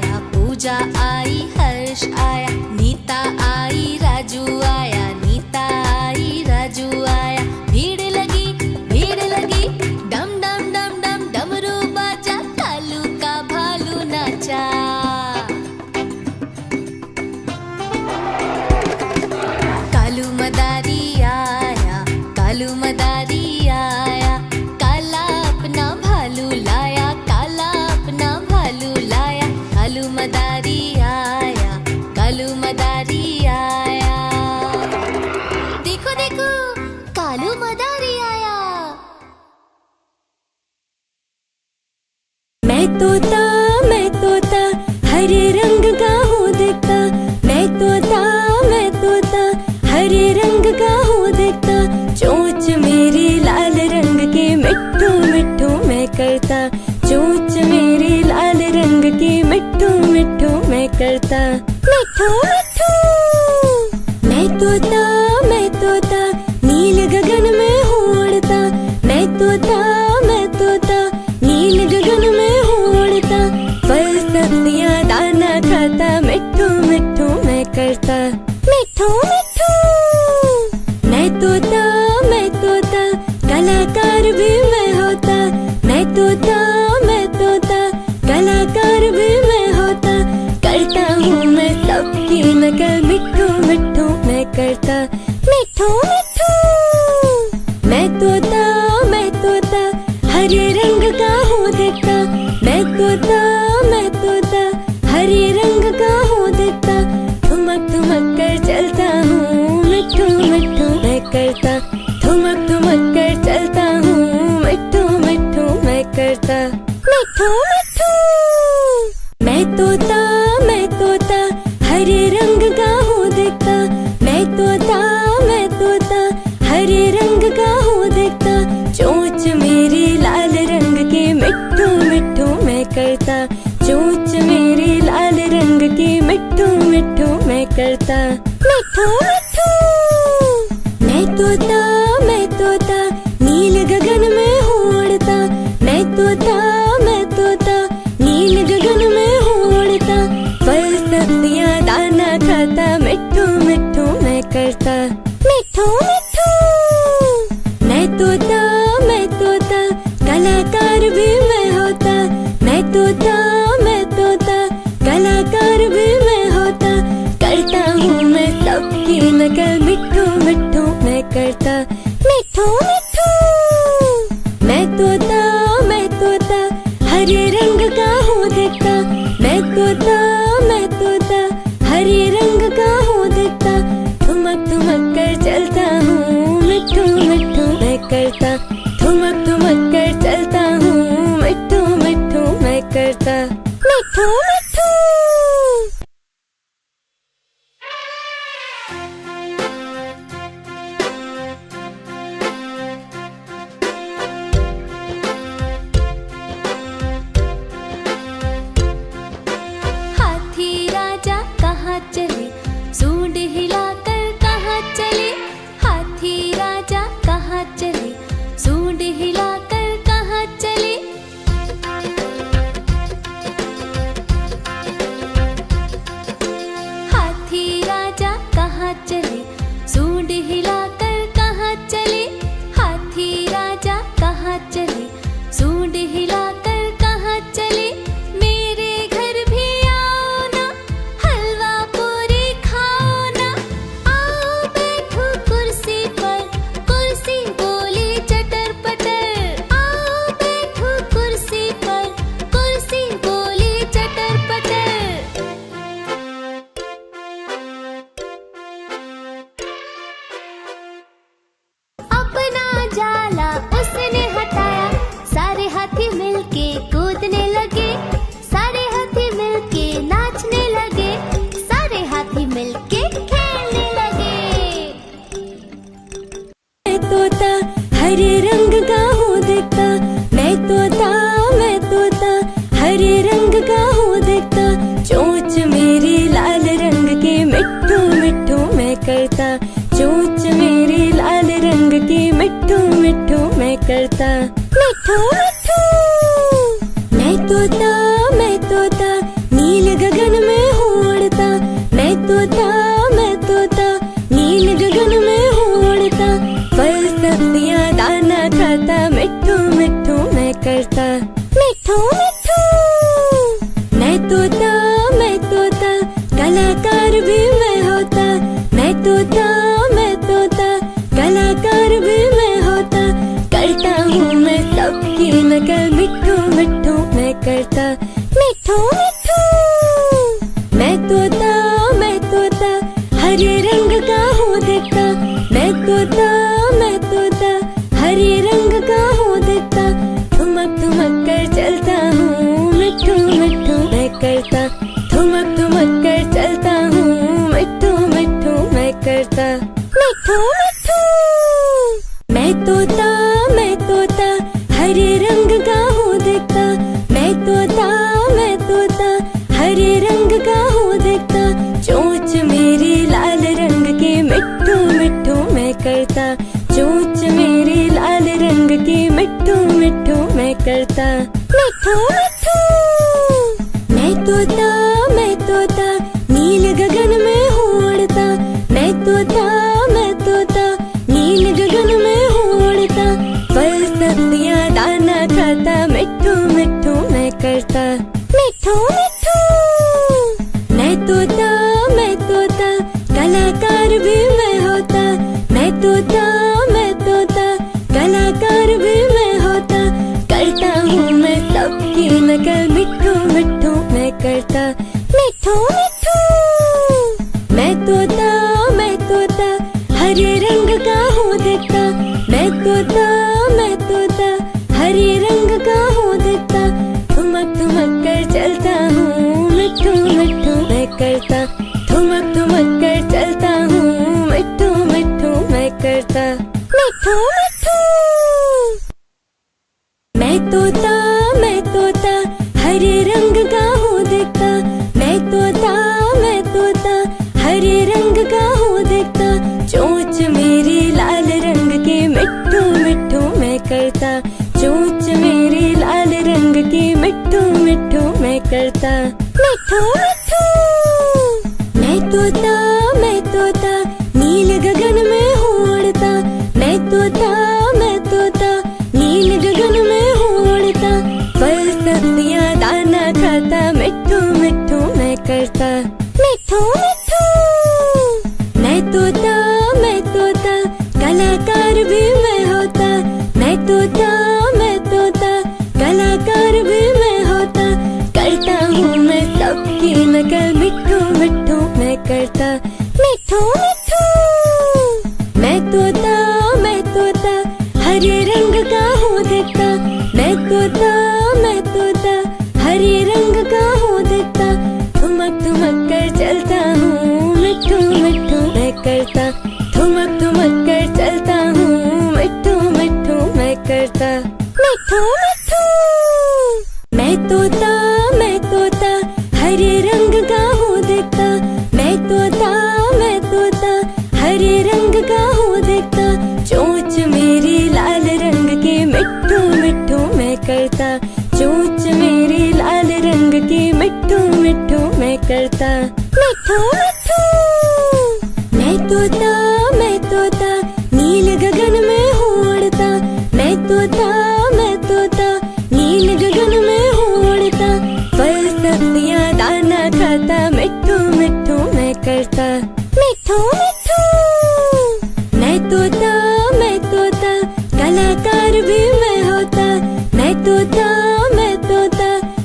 आया, पूजा आई, हर्ष आया, नीता आई, राजू आया, नीता आई, राजू आया। भीड़ लगी, डम डम डम डम डमरू बाजा, कालू का भालू नाचा। कालू मदारी आया, कालू मदारी आया, काला अपना भालू लाया, काला अपना भालू लाया। कालू मदारी आया, कालू मदारी आया। देखो देखो, कालू मदारी आया। मैं तोता हरे रंग का हूँ दिखता। मैं तोता हरे रंग का हूँ दिखता। चोंच मेरी लाल रंग की मिट्ठू मिट्ठू मैं करता। चोंच मेरी लाल रंग की मिट्ठू मिट्ठू मैं करता। मिट्ठू मिट्ठू। मैं तोता नील गगन में हूँ उड़ता। मैं तोता नील गगन में हूँ उड़ता। फल सब्जियाँ दाना खाता, मिट्ठू मिट्ठू मैं करता। मिट्ठू मिट्ठू। मैं तोता कलाकार भी मैं होता। मैं तोता कलाकार भी मैं होता। करता हूँ मैं सबकी नकल, मिट्ठू मिट्ठू मैं करता। मिट्ठू मिट्ठू। मैं तोता हरे रंग का हूँ दिखता। मैं तोता हरे रंग का हूँ दिखता। ठुमक ठुमक कर चलता हूँ, मिट्ठू मिट्ठू मैं करता। ठुमक ठुमक कर चलता हूँ, मिट्ठू मिट्ठू मैं करता। मिट्ठू मिट्ठू। मैं तोता हरे रंग का हूँ दिखता। मैं तोता हरे रंग का हूँ दिखता। चोंच मेरी लाल रंग की मिट्ठू मिट्ठू मैं करता। चोंच मेरी लाल रंग की मिट्ठू मिट्ठू मैं करता। मिट्ठू मिट्ठू। मैं तोता नील गगन में हूँ उड़ता। मैं तोता नील गगन में हूँ उड़ता। फल सब्जियाँ दाना खाता, मिट्ठू मिट्ठू मैं करता। मिट्ठू मिट्ठू। मैं तोता कलाकार भी मैं होता। मैं तोता कलाकार भी मैं होता। करता हूँ मैं सबकी नकल, मिट्ठू मिट्ठू मैं करता। मिट्ठू मिट्ठू। मैं तोता हरे रंग का हूँ दिखता। मैं तोता हरे रंग का हूँ दिखता। ठुमक ठुमक कर चलता हूँ, मिट्ठू मिट्ठू मैं करता। ठुमक ठुमक कर चलता हूँ, मिट्ठू मिट्ठू मैं करता। मिट्ठू मिट्ठू। हाथी राजा कहाँ चले, सूंड हिलाकर कहाँ चले। हाथी राजा कहाँ चले, सूंड हिलाकर कहाँ चले। हाथी राजा कहाँ चले, सूंड हिलाकर कहाँ चले। हाथी राजा कहाँ चले, सूंड हिलाकर कहाँ चले। मेरे घर भी आओ ना, हलवा पूरी नील गगन में हूँ उड़ता, मैं तोता नील गगन में हूँ उड़ता। फल सब्जियाँ दाना खाता, मिट्ठू मिट्ठू मैं करता, मिट्ठू मिट्ठू। मैं तोता कलाकार भी मैं होता, मैं तोता कलाकार भी मैं होता। करता हूँ मैं सबकी नकल, मिट्ठू मिट्ठू मैं करता, मिट्ठू मिट्ठू। मैं तोता हरे रंग का हूँ दिखता, मैं तोता हरे रंग का हूँ दिखता। ठुमक ठुमक कर चलता हूँ, मिट्ठू मिट्ठू मैं करता, ठुमक ठुमक कर चलता हूँ, मिट्ठू मिट्ठू मैं करता, मिट्ठू मिट्ठू। मैं तोता हरे रंग का हूँ दिखता, मैं तोता हरे रंग का हूँ दिखता। चोंच मेरी लाल रंग की, मिट्ठू मिट्ठू मैं करता, चोंच मेरी लाल रंग की, मिट्ठू मिट्ठू मैं करता, मिट्ठू मिट्ठू। मैं तोता नील गगन में हूँ उड़ता, मैं तोता नील गगन में हूँ उड़ता। फल सब्जियाँ दाना खाता, मिट्ठू मिट्ठू मैं करता, मिट्ठू मिट्ठू। मैं तोता कलाकार भी मैं होता, मैं तोता कलाकार भी मैं होता। करता हूँ मैं सबकी नकल, मिट्ठू मिट्ठू मैं करता, मिट्ठू मिट्ठू। मैं तोता हरे रंग का हूँ दिखता, मैं तोता हरे रंग का हूँ दिखता। ठुमक ठुमक कर चलता हूँ, मिट्ठू मिट्ठू मैं करता, ठुमक ठुमक कर चलता हूँ, मिट्ठू मिट्ठू मैं करता, मिट्ठू मिट्ठू। मैं तोता हरे रंग का हूँ दिखता, मैं तोता हरे रंग का हूँ दिखता। चोंच मेरी लाल रंग की, मिट्ठू मिट्ठू मैं करता, चोंच मेरी लाल रंग की, मिट्ठू मिट्ठू मैं करता, मिट्ठू मिट्ठू। मैं तोता नील गगन में हूँ उड़ता, मैं तोता नील गगन में हूँ उड़ता। फल सब्जियाँ दाना खाता, मिट्ठू मिट्ठू मैं करता, मिट्ठू मिट्ठू। मैं तोता कलाकार भी मैं होता, मैं तोता कलाकार भी मैं होता। करता हूँ मैं सबकी नकल, मिट्ठू मिट्ठू मैं करता, मिट्ठू मिट्ठू। मैं तोता हरे रंग का हूँ दिखता, मैं तोता हरे रंग का हूँ दिखता। ठुमक ठुमक कर चलता हूँ, मिट्ठू मिट्ठू मैं करता, ठुमक ठुमक कर चलता हूँ, मिट्ठू मिट्ठू मैं करता, मिट्ठू मिट्ठू। मैं तोता हरे रंग का हूँ दिखता, मैं तोता हरे रंग का हूँ दिखता। चोंच मेरी लाल रंग की, मिट्ठू मिट्ठू मैं करता, चोंच मेरी लाल रंग की, मिट्ठू मिट्ठू मैं करता, मिट्ठू मिट्ठू। मैं तोता नील गगन में हूँ उड़ता, मैं तोता नील गगन में हूँ उड़ता। फल सब्जियाँ दाना खाता, मिट्ठू मिट्ठू मैं करता, मिट्ठू मिट्ठू। मैं तोता कलाकार भी मैं होता, मैं तोता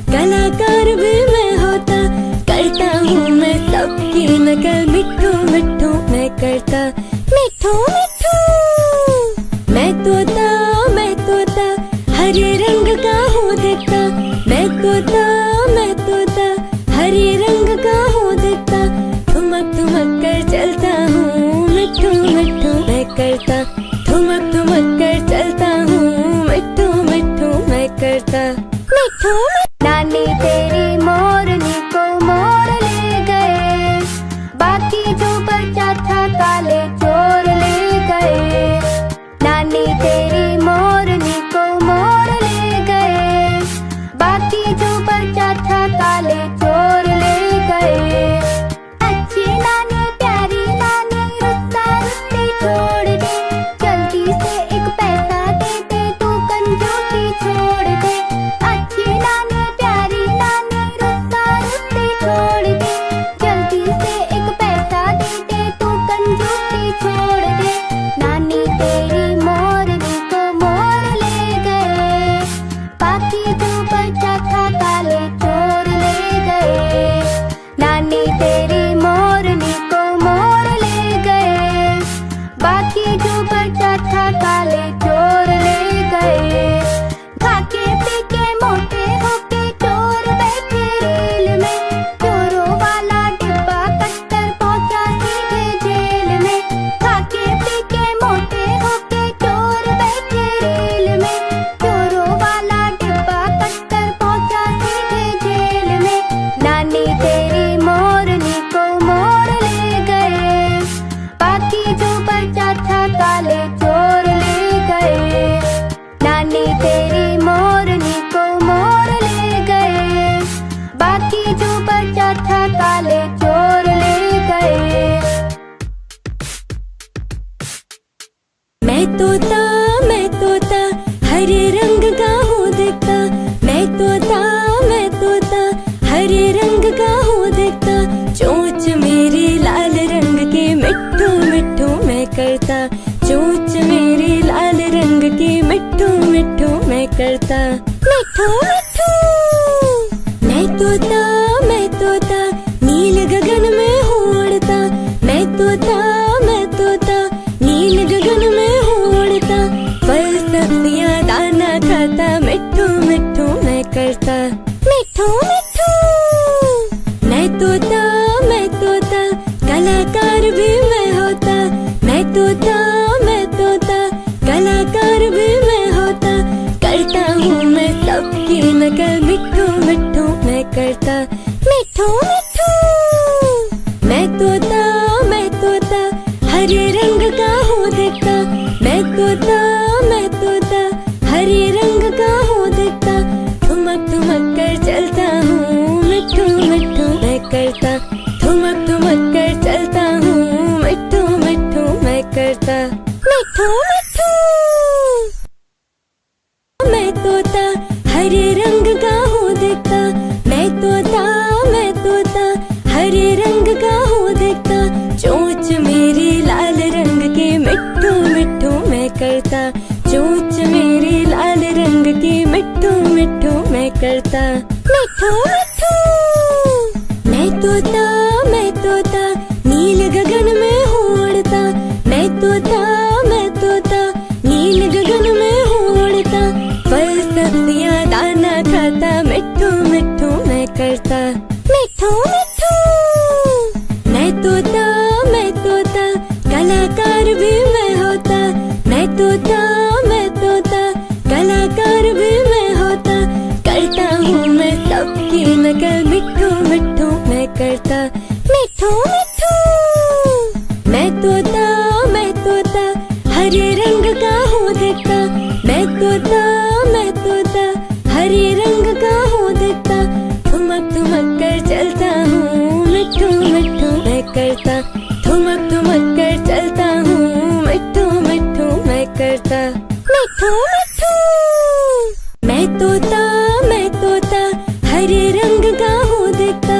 कलाकार भी मैं होता। करता हूँ मैं सबकी नकल, मिट्ठू मिट्ठू मैं करता, मिट्ठू मिट्ठू। मैं तोता हरे रंग का हूँ दिखता, मैं तोता हरे रंग का हूँ दिखता। ठुमक ठुमक कर चलता हूँ, मिट्ठू मिट्ठू मैं करता, ठुमक ठुमक कर चलता हूँ, मिट्ठू मिट्ठू मैं करता। तेरी मोरनी को मोर ले गए, बाकी जो बचा था काले चोर ले गए। खाके पी के मोटे होके चोर बैठे रेल में, चोरों वाला डिब्बा कट्टर पहुंचा सीधे जेल में। खाके पी के मोटे होके चोर बैठे रेल में, चोरों वाला डिब्बा कट्टर पहुंचा सीधे जेल में। नानी तेरी मोरनी को मोर ले गए, बाकी जो बचा था काले चोर ले गए। नानी तेरी मोरनी को मोर ले गए, बाकी जो बचा था काले चोर ले गए। मैं तोता हरे रंग का हूँ दिखता। मैं तोता हरे रंग का हूँ दिखता। चोंच मेरी लाल रंग की मिट्ठू मिट्ठू मैं करता। चोंच मेरी लाल रंग की मिट्ठू मिट्ठू मैं करता। मिट्ठू मिट्ठू मैं तोता नील गगन में हूँ उड़ता। मैं तोता नील गगन में हूँ उड़ता। फल सब्जियाँ दाना खाता, मिट्ठू मिट्ठू मैं करता। मिट्ठू मिट्ठू मैं तोता कलाकार भी मैं होता। मैं तोता कलाकार भी मैं होता। करता हूँ मैं सबकी नकल, मिट्ठू मिट्ठू मैं करता। मिट्ठू मिट्ठू मैं तोता हरे रंग का हूँ दिखता। मैं तोता हरे रंग का हूँ दिखता। ठुमक ठुमक कर चलता हूँ, मिट्ठू मिट्ठू मैं करता। ठुमक ठुमक कर चलता हूँ, मिट्ठू मिट्ठू मैं करता। मिट्ठू मिट्ठू मैं तोता हरे रंग का हूँ दिखता। मैं तोता हरे रंग का हूँ दिखता। चोंच मेरी लाल रंग की मिट्ठू मिट्ठू मैं करता। चोंच मेरी लाल रंग की मिट्ठू मिट्ठू मैं करता। मिट्ठू मिट्ठू मैं तोता नील गगन में हूँ उड़ता। मैं तोता नील गगन में हूँ उड़ता। फल सब्जियाँ दाना खाता, मिट्ठू मिट्ठू मैं करता। मिट्ठू मिट्ठू मैं तोता कलाकार भी मैं होता। मैं तोता कलाकार भी मैं होता। करता हूँ मैं सबकी नकल, मिट्ठू मिट्ठू मैं करता। मिट्ठू मिट्ठू मैं तोता हरे रंग का हूँ दिखता। मैं तोता हरे रंग का हूँ दिखता। ठुमक ठुमक कर चलता हूँ, मिट्ठू मिट्ठू मैं करता। ठुमक ठुमक कर चलता हूँ, मिट्ठू मिट्ठू मैं करता। मिट्ठू मिट्ठू मैं तोता हरे रंग का हूँ दिखता।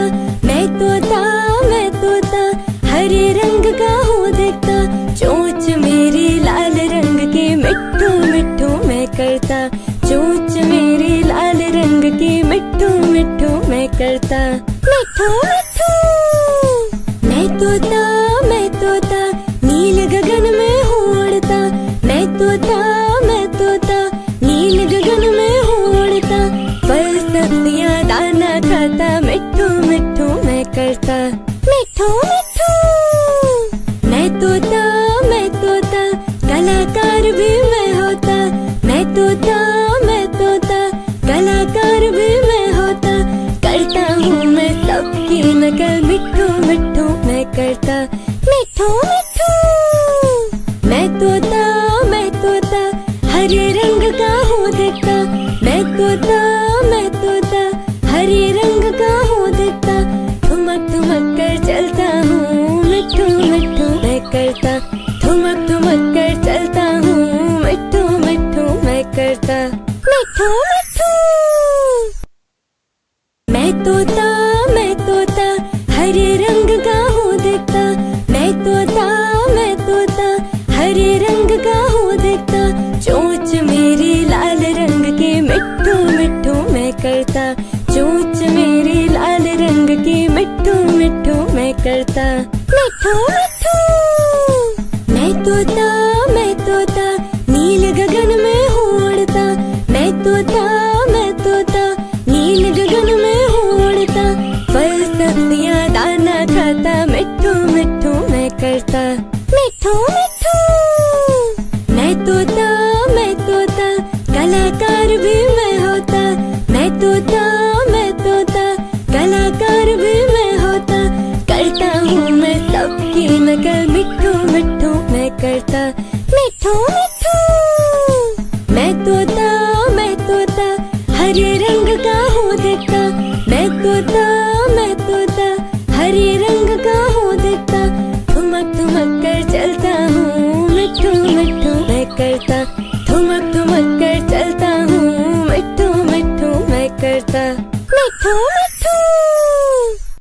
मैं तोता हरे रंग का हूँ दिखता। चोंच मेरी लाल रंग की मिट्ठू मिट्ठू मैं करता। चोंच मेरी लाल रंग की मिट्ठू मिट्ठू मैं करता। मिट्ठू मिट्ठू मैं तोता नील गगन में हूँ उड़ता। मैं तोता नील गगन में हूँ उड़ता। फल सब्जियाँ दाना खाता, मिट्ठू मिट्ठू मैं करता। मिट्ठू मिट्ठू मैं तोता कलाकार भी मैं होता। मैं तोता कलाकार भी मैं होता। करता हूँ मैं सबकी नकल, मिट्ठू मिट्ठू मैं करता। मिट्ठू मिट्ठू मैं तोता हरे रंग का हूँ दिखता। मैं तोता हरे रंग का हूँ दिखता। ठुमक ठुमक कर चलता हूँ, मिट्ठू मिट्ठू मैं करता। ठुमक ठुमक कर चलता हूँ, मिट्ठू मिट्ठू मैं करता। मिट्ठू मिट्ठू मैं तोता हरे रंग का हूँ दिखता। मैं तोता हरे रंग का हूँ दिखता। चोंच मेरी लाल रंग की मिट्ठू मिट्ठू मैं करता। चोंच मेरी लाल रंग की मिट्ठू मिट्ठू सब्जियां दाना खाता, मिट्ठू मिट्ठू मैं करता, मिट्ठू मिट्ठू। मैं तोता कलाकार भी मैं होता, मैं तोता कलाकार भी मैं होता। करता हूँ मैं सबकी नकल, मिट्ठू मिट्ठू मैं करता, मिट्ठू मिट्ठू। मैं तोता हरे रंग का हूँ दिखता, मैं तोता हरे रंग का हूँ दिखता। ठुमक ठुमक कर चलता हूँ, मिट्ठू मिट्ठू मैं करता, ठुमक ठुमक कर चलता हूँ, मिट्ठू मिट्ठू मैं करता, मिट्ठू मिट्ठू।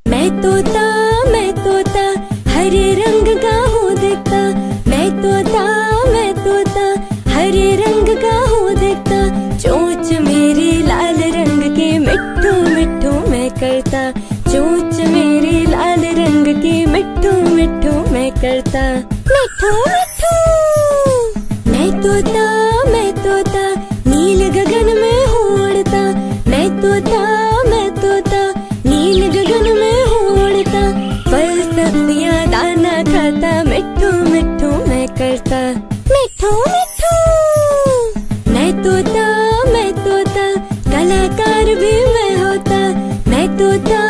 मैं तोता हरे रंग का हूँ दिखता, मैं तोता हरे रंग का हूँ दिखता। चोंच मेरी लाल रंग की, मिट्ठू मिट्ठू मैं करता, चोंच मेरी लाल रंग की, मिट्ठू मिट्ठू मैं करता, मिट्ठू मिट्ठू। मैं तोता नील गगन में हूँ उड़ता, मैं तोता नील गगन में हूँ उड़ता। फल सब्जियां दाना खाता, मिट्ठू मिट्ठू मैं करता, मिट्ठू मिट्ठू। मैं तोता कलाकार भी मैं होता, मैं तोता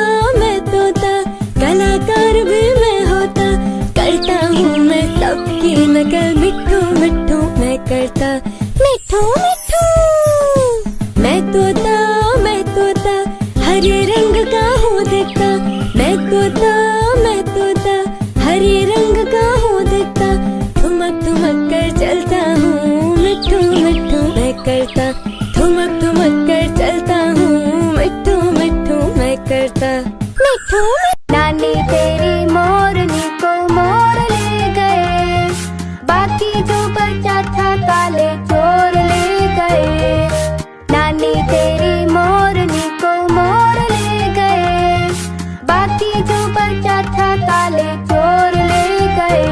कलाकार भी मैं होता। करता हूँ मैं सबकी नकल, मिट्ठू मिट्ठू मैं करता, मिट्ठू मिट्ठू। मैं तोता हरे रंग का हूँ दिखता, मैं तोता हरे रंग का हूँ दिखता। ठुमक ठुमक कर चलता हूँ, मिट्ठू मिट्ठू मैं करता, ठुमक ठुमक कर चलता हूँ, मिट्ठू मिट्ठू मैं करता, मिट्ठू। नानी तेरी मोरनी को मोर ले गए, बाकी जो बचा था काले चोर ले गए। नानी तेरी मोरनी को मोर ले गए, बाकी जो बचा था काले चोर ले गए।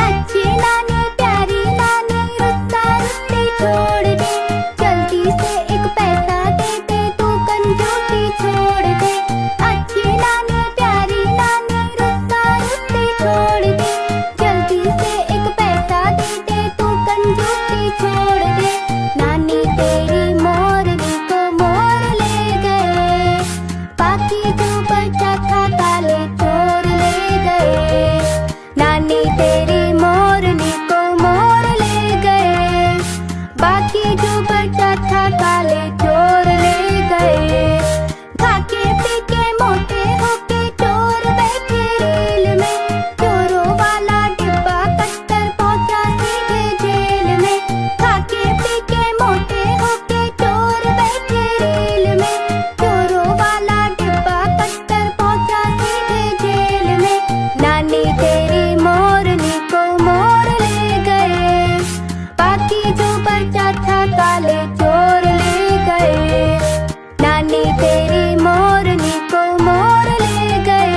अच्छी नानी प्यारी नानी रुस्सा रुस्सी छोड़ दे, जल्दी से एक पैसा दे दे, तू कंजूसी छोड़ दे। अच्छी नानी प्यारी नानी रुस्सा रुस्सी छोड़ दे, जल्दी से एक पैसा दे दे, तू कंजूसी छोड़ दे। नानी तेरी मोरनी को मोर ले गए, बाकी जो बचा था काले चोर ले गए। नानी तेरी मोरनी को मोर ले गए, बाकी जो बचा था काले चोर ले गए। खाके पीके मोटे होके चोर बैठे रेल में, चोरों वाला डिब्बा कट्टर पहुंचा सीधे जेल में। खाके पीके मोटे होके चोर बैठे रेल में, चोरों वाला डिब्बा कट्टर पहुंचा सीधे जेल में। नानी तेरी मोरनी को मोर ले गए, बाकी जो बचा था काले चोर ले गए। नानी तेरी मोरनी को मोर ले गए,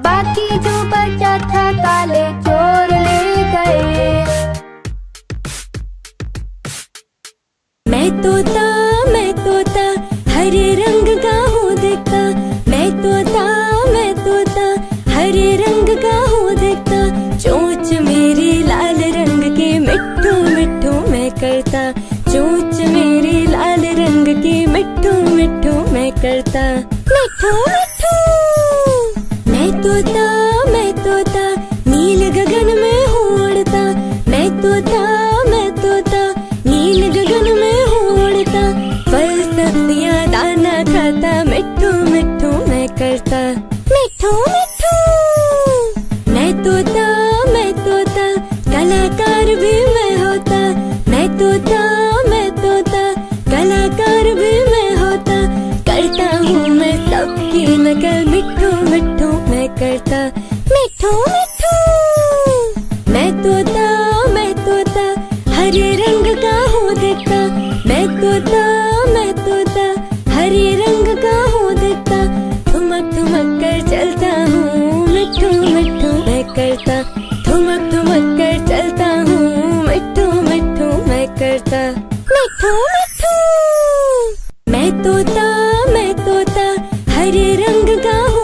बाकी जो बचा था काले चोर ले गए। मैं तोता हरे रंग का हूँ दिखता, मैं तोता हरे रंग का हूँ दिखता। चोंच मेरी लाल रंग की, मिट्ठू मिट्ठू मैं करता, चोंच मेरी लाल रंग की, मिट्ठू मिट्ठू मैं करता, मिट्ठू मिट्ठू। मैं तोता नील गगन में हूँ उड़ता, मैं तोता नील गगन में हूँ उड़ता। फल सब्जियां दाना खाता, मिट्ठू मिट्ठू मैं करता, मिट्ठू मिट्ठू। मैं तोता कलाकार भी मैं होता, मैं तोता कलाकार भी मैं होता। करता हूँ मैं सबकी नकल, मिट्ठू मिट्ठू मैं करता, मिट्ठू मिट्ठू। मैं तोता हरे रंग का हूँ दिखता, मैं तोता हरे रंग का हूँ दिखता। ठुमक ठुमक कर चलता हूँ, मिट्ठू मिट्ठू मैं करता, ठुमक ठुमक कर चलता हूँ, मिट्ठू मिट्ठू मैं करता, मिट्ठू मिट्ठू। मैं तोता हरे रंग का हूँ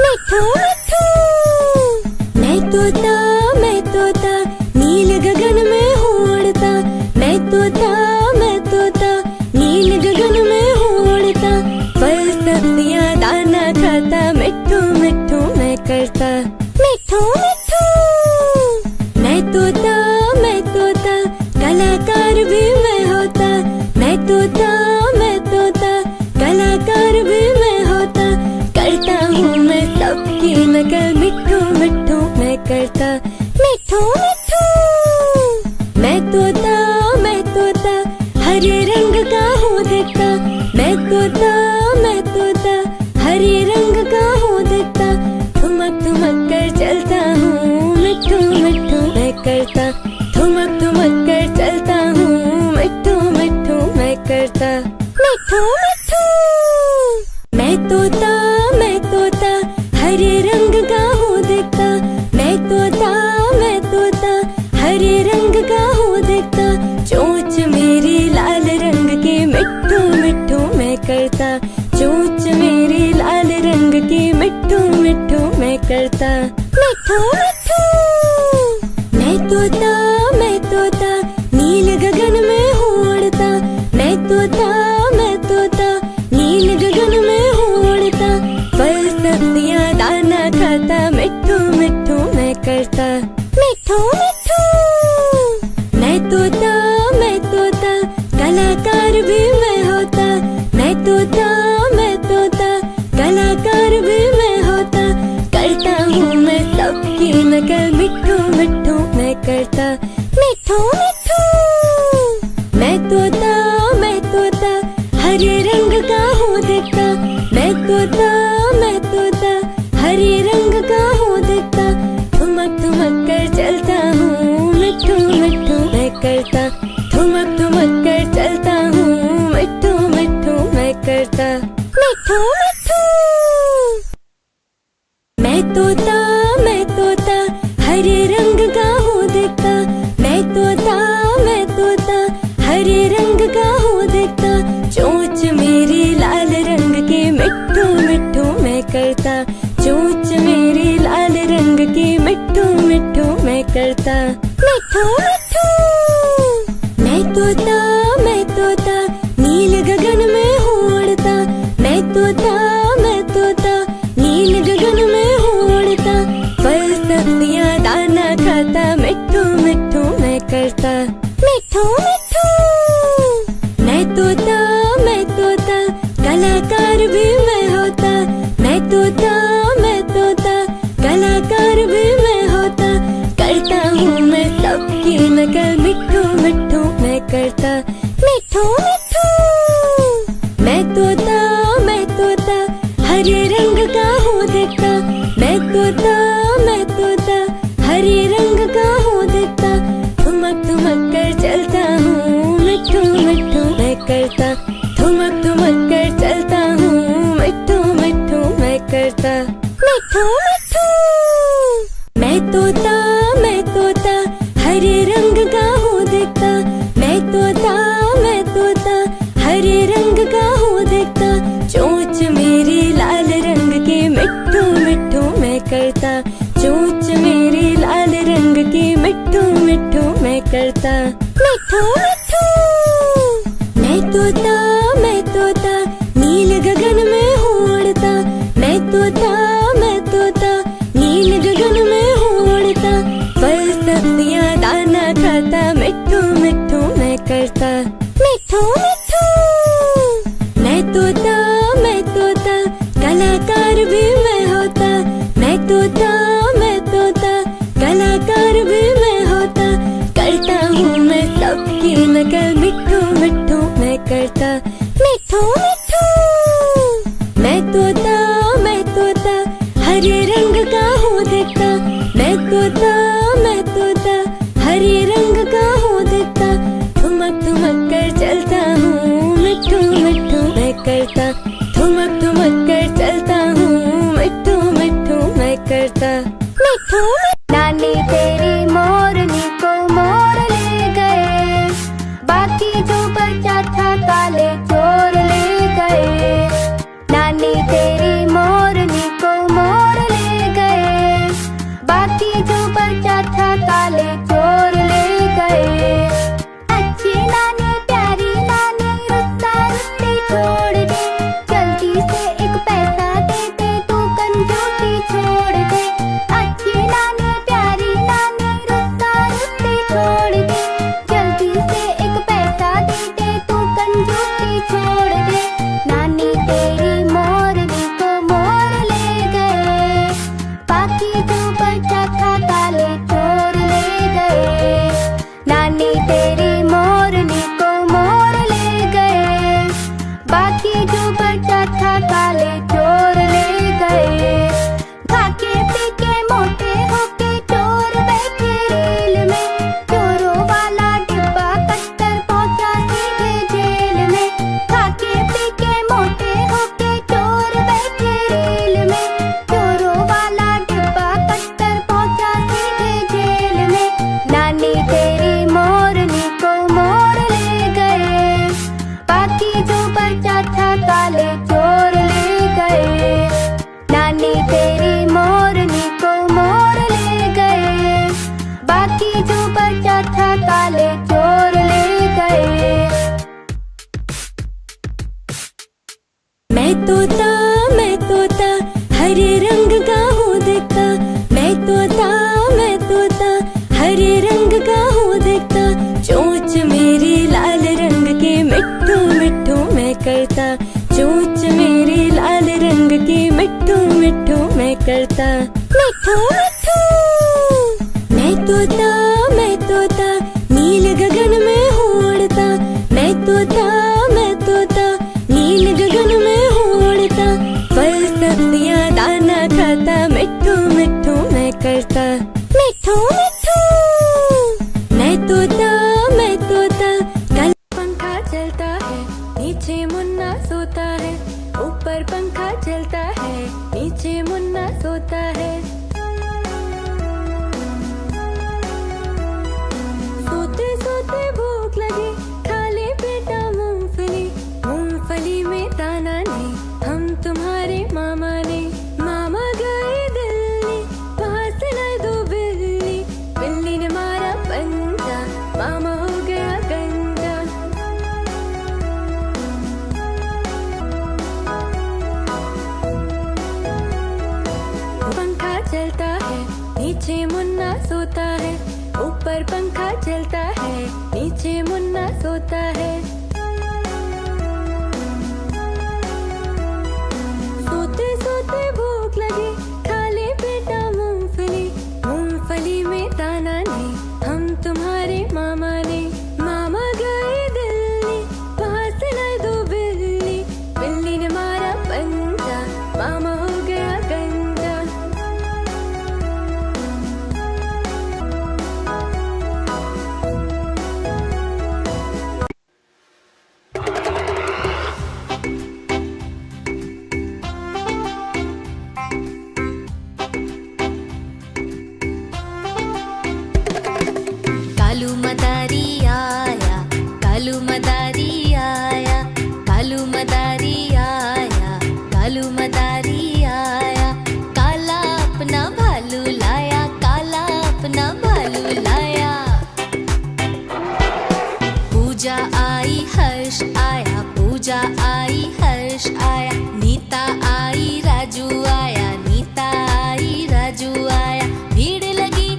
मिठू मिठू। मैं तोता नील गगन में हूँ उड़ता। मैं तोता नील गगन में हूँ उड़ता। फल सब्जियाँ दाना खाता, मिठू मिठू मैं करता। मिठू मिठू। मैं तोता कलाकार भी मैं होता। मैं तोता कलाकार भी मैं होता। करता हूँ मैं सबकी नकल, मिठू मिठू मैं करता। मिठू मिठू। मैं तोता हरे रंग का हूँ दिखता। मैं तोता हरे रंग का हूँ दिखता। ठुमक कर चलता हूँ, मिठू मिठू मैं करता। ठुमक कर चलता हूँ, मिठू मिठू मैं करता। मिठू मिठू। मैं तोता हरे रंग का हूँ दिखता। मैं तोता हरे रंग का हूँ दिखता। चोंच मेरी लाल रंग की, मिठू मिठू मैं करता। चोंच मेरी लाल रंग की, मिठू मिठू मैं करता। मिठू मिठू। मैं तोता नील गगन में हूँ उड़ता। मैं तोता नील गगन में हूँ उड़ता। फल सब्जियाँ दाना खाता, मिठू मिठू मैं करता। मिठू मिठू। मैं तोता कलाकार भी मैं होता। मैं तोता कलाकार भी मैं होता। करता हूँ मैं सबकी नकल, मिठू मिठू मैं करता। मिठू मिठू। मैं तोता हरे रंग का हूँ दिखता। मैं तोता हरे रंग का हूँ दिखता। ठुमक कर चलता हूँ, मिठू मिठू मैं करता। ठुमक कर चलता हूँ, मिठू मिठू मैं करता। मिठू मिठू। मैं तोता हरे रंग का हूँ दिखता। मैं तोता हरे रंग का हूँ दिखता। चोंच मेरी लाल रंग की, मिठू मिठू मैं करता। चोंच मेरी लाल रंग की, मिठू मिठू मैं करता। मिठू मिठू। मैं तोता नील गगन में हूँ उड़ता। मैं तोता नील गगन में हूँ उड़ता। फल सब्जियाँ दाना खाता, मिठू मिठू मैं करता। मिठू मिठू। मैं तोता कलाकार भी मैं होता। मैं तोता कलाकार भी मैं होता। करता हूँ मैं सबकी नकल, मिठू मिठू मैं करता। मिठू मिठू। मैं तोता हरे रंग का हूँ दिखता। मैं तोता हरे रंग का हूँ दिखता। ठुमक कर चलता हूँ, मिठू मिठू मैं करता। ठुमक कर चलता हूँ, मिठू मिठू मैं करता। मिठू मिठू। मैं तोता हरे रंग का हूँ दिखता। मैं तोता हरे रंग का हूँ दिखता। चोंच मेरी लाल रंग की, मिठू मिठू मैं करता। चोंच मेरी लाल रंग की, मिठू मिठू मैं करता। मिठू मिठू। मैं तोता नील गगन में हूँ उड़ता। मैं तोता नील गगन में हूँ उड़ता। फल सब्जियाँ दाना खाता, मिठू मिठू मैं करता। मिठू मिठू। मैं तोता कलाकार भी मैं होता। मैं तोता कलाकार भी मैं होता। करता हूँ मैं सबकी नकल, मिठू मिठू मैं करता। मिठू मिठू। मैं तोता हरे रंग का हूँ दिखता। मैं तोता हरे रंग का हूँ दिखता। ठुमक कर चलता हूँ, मिठू मिठू मैं करता। ठुमक कर चलता हूँ, मिठू मिठू मैं करता। मिठू। नानी तेरी मोरनी को मोर ले गए, बाकी जो बचा था काले चोर ले गए। नानी तेरी मोरनी को मोर मैं करता। मिठू मिठू मैं तोता नील गगन में उड़ता। मैं तोता नील गगन में उड़ता। फल सब्जियां दाना खाता मिठू मिठू मैं करता। मिठू मिठू मैं तोता कल पंखा चलता है नीचे मुन्ना सोता है। ऊपर पंखा चलता है नीचे मुन्ना सोता है। सोते सोते भूख लगी खा ले बेटा मूंगफली। मूंगफली में दाना नहीं हम तुम्हारे मामा ने। मामा गए दिल्ली वहाँ से लाए दो बिल्ली। बिल्ली ने मारा पंजा मामा हो गया गंजा। पंखा चलता है नीचे मुन्ना सोता है। ऊपर पंखा चलता है नीचे मुन्ना सोता है। सोते सोते भूख लगी खा ले बेटा मूंगफली। मूंगफली में दाना नहीं हम तुम्हारे मामा ने। मामा गए दिल्ली वहाँ से लाए दो बिल्ली। बिल्ली ने मारा पंजा मामा हो गया गंजा। कालू मदारी आया कालू मदारी आया। कालू मदारी आया कालू मदारी आया। काला अपना भालू लाया काला अपना भालू लाया। पूजा आई हर्ष आया पूजा आई हर्ष आया। नीता आई राजू आया नीता आई राजू आया। भीड़ लगी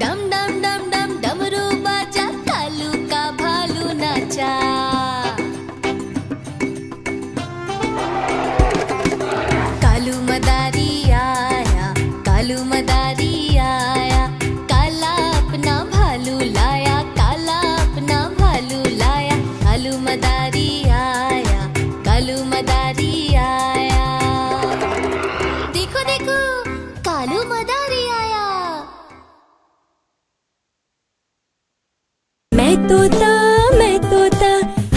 डम डम डम डम डमरू बाजा। कालू का भालू नाचा। कालू मदारी आया कालू मदारी आया। काला अपना भालू लाया काला अपना भालू लाया। कालू मदारी आया कालू मदारी आया। देखो देखो कालू मदारी आया। मैं तोता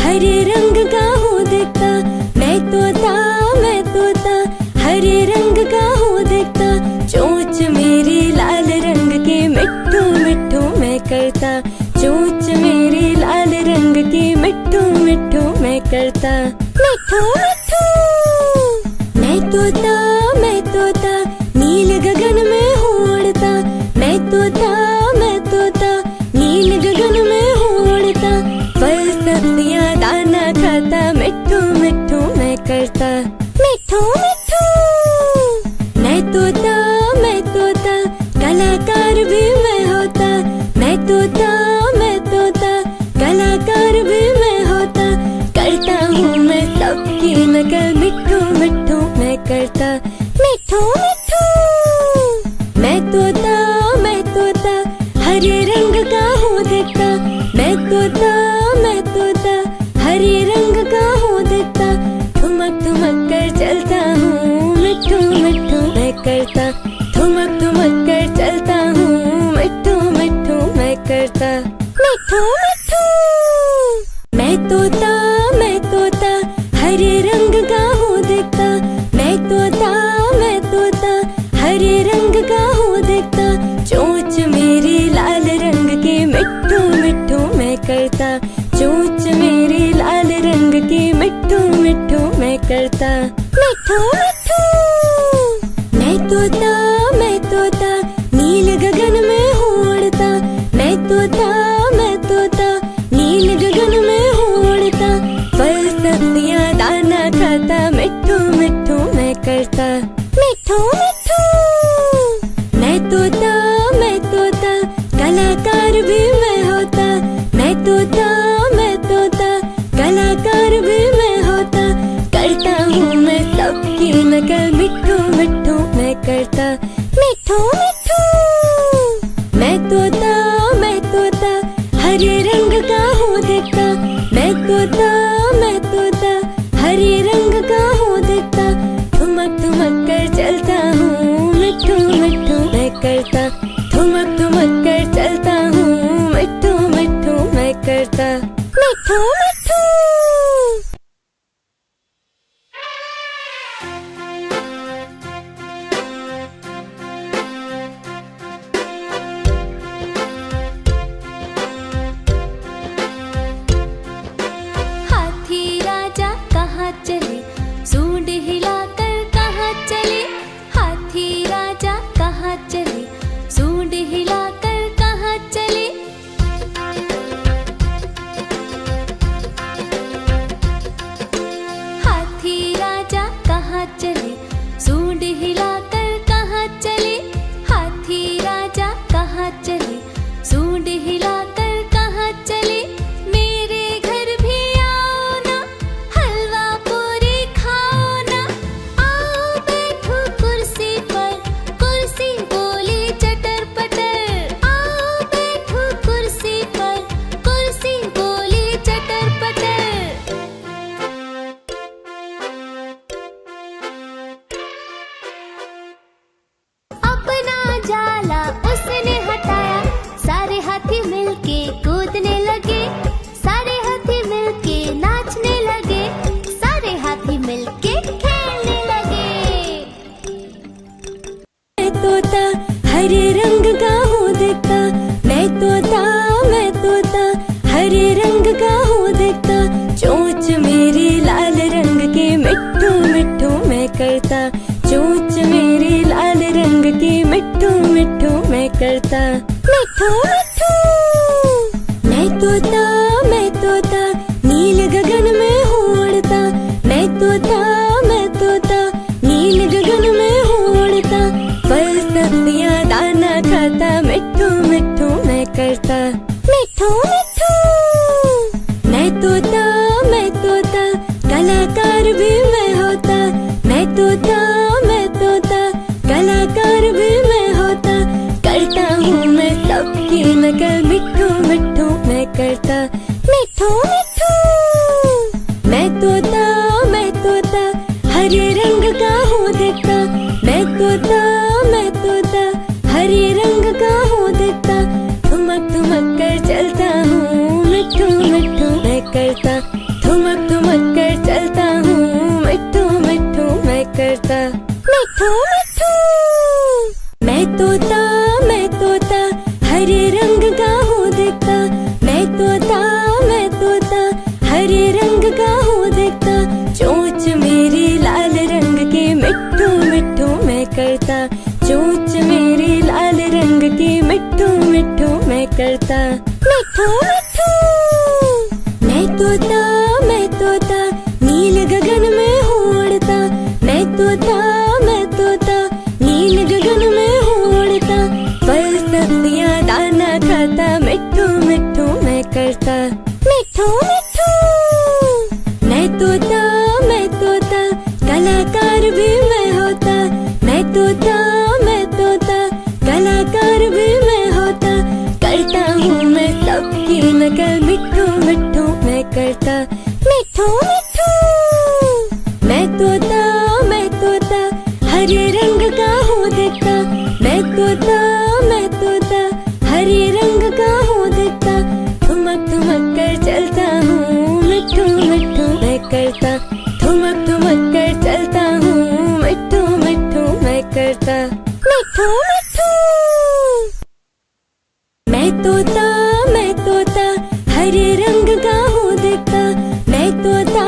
हरे रंग का हूँ दिखता। मैं तोता हरे रंग का हूँ दिखता। चोंच मेरी लाल रंग की मिट्ठू मिट्ठू मैं करता। चोंच मेरी लाल रंग की मिट्ठू मिट्ठू मैं करता। मिठू मिठू मैं तोता नील गगन में उड़ता। मैं तोता नील गगन में उड़ता। फल सब्जियां दाना खाता मिठू मिठू मैं करता। मिठू मिठू मैं तोता कलाकार भी मैं होता। मैं तोता कलाकार भी मैं होता। करता हूँ मैं सबकी नकल मिठू मिठू मैं करता। मिठू मिठू मैं तोता हरे रंग का हूँ दिखता। मैं तोता हरे रंग का हूँ दिखता। ठुमक कर चलता हूँ मिठू मिठू मैं करता। ठुमक कर चलता हूँ मिठू मिठू मैं करता। मिठू मिठू मैं तोता हरे रंग का हूँ दिखता। मैं तोता हरे रंग का हूँ दिखता। चोंच मेरी लाल रंग की मिठू मिठू मैं करता। चोंच मेरी लाल रंग की मिठू मिठू मैं करता। मिठू मिठू मैं तोता नील गगन में उड़ता। मैं तोता नील गगन में उड़ता। फल सब्जियां दाना खाता मिठू मिठू मैं करता। मिठू मिठू मैं तोता कलाकार भी मैं होता। मैं तोता कलाकार भी मैं होता। करता हूँ करता, मिठू मिठू। मैं तोता हरे रंग का हूँ दिखता, मैं तोता हरे रंग का हूँ दिखता। ठुमक ठुमक कर चलता हूँ, मिठू मिठू मैं करता। ठुमक ठुमक कर चलता हूँ, मिठू मिठू मैं करता, मिठू मिठू। चले सूंड हिलाकर कहाँ चले, हाथी राजा कहाँ चले, सूंड हिलाकर कहाँ चले। हाथी राजा कहाँ चले, सूंड हिलाकर कहाँ चले, हाथी राजा कहाँ चले, सूंड हिलाकर कहाँ चले। मेरे घर भी आओ ना, हलवा पूरी खाओ ना, आओ बैठो कुर्सी पर, कुर्सी बोली चटर पटर। आओ बैठो कुर्सी पर, कुर्सी बोली चटर पटर। अपना जाला उसने हटाया, सारे हाथी मिलके कूदने लगे, सारे हाथी मिलके नाचने लगे, सारे हाथी मिलके खेलने लगे। मैं तोता हरे रंग का हूँ दिखता, मैं तोता हरे रंग का हूँ दिखता। चोंच मेरी लाल रंग की, मिठू मिठू मैं करता। चोंच मेरी लाल रंग की, मिठू मिठू मैं करता, मिठू मिठू। मैं तोता नील गगन में हूँ उड़ता, मैं तोता नील गगन में हूँ उड़ता। फल सब्जियाँ दाना खाता, मिठू मिठू मैं करता, मिठू मिठू। मैं तोता कलाकार भी मैं होता, मैं तोता कलाकार भी मैं होता। करता हूँ मैं सबकी नकल, मिठू मिठू मैं करता, मिठू मिठू। मैं तोता हरे रंग का हूँ दिखता, मैं तोता हरे रंग का हूँ दिखता। ठुमक ठुमक कर चलता हूँ, मिठू मिठू मैं करता। ठुमक ठुमक कर चलता हूँ, मिठू मिठू मैं करता, मिठू मिठू। मैं तोता हरे रंग का हूँ दिखता, मैं तोता हरे रंग का हूँ दिखता। चोंच मेरी लाल रंग की, मिठू मिठू मैं करता। चोंच मेरी लाल रंग की, मिठू मिठू मैं करता, मिठू मिठू। मैं तोता नील गगन में हूँ उड़ता, मैं तोता नील गगन में हूँ उड़ता। फल सब्जियाँ दाना खाता, मिठू मिठू मैं करता, मिठू मिठू। मैं तोता कलाकार भी मैं होता, मैं तोता कलाकार भी मैं होता। करता हूँ मैं सबकी नकल, मिठू मिठू मैं करता, मिठू मिठू। मैं तोता हरे रंग का हूँ दिखता, मैं तोता हरे रंग का हूँ दिखता। ठुमक ठुमक कर चलता हूँ, मिठू मिठू मैं करता। ठुमक ठुमक कर चलता हूँ, मिठू मिठू मैं करता, मिठू मिठू। मैं तोता हरे रंग का हूँ दिखता, मैं तोता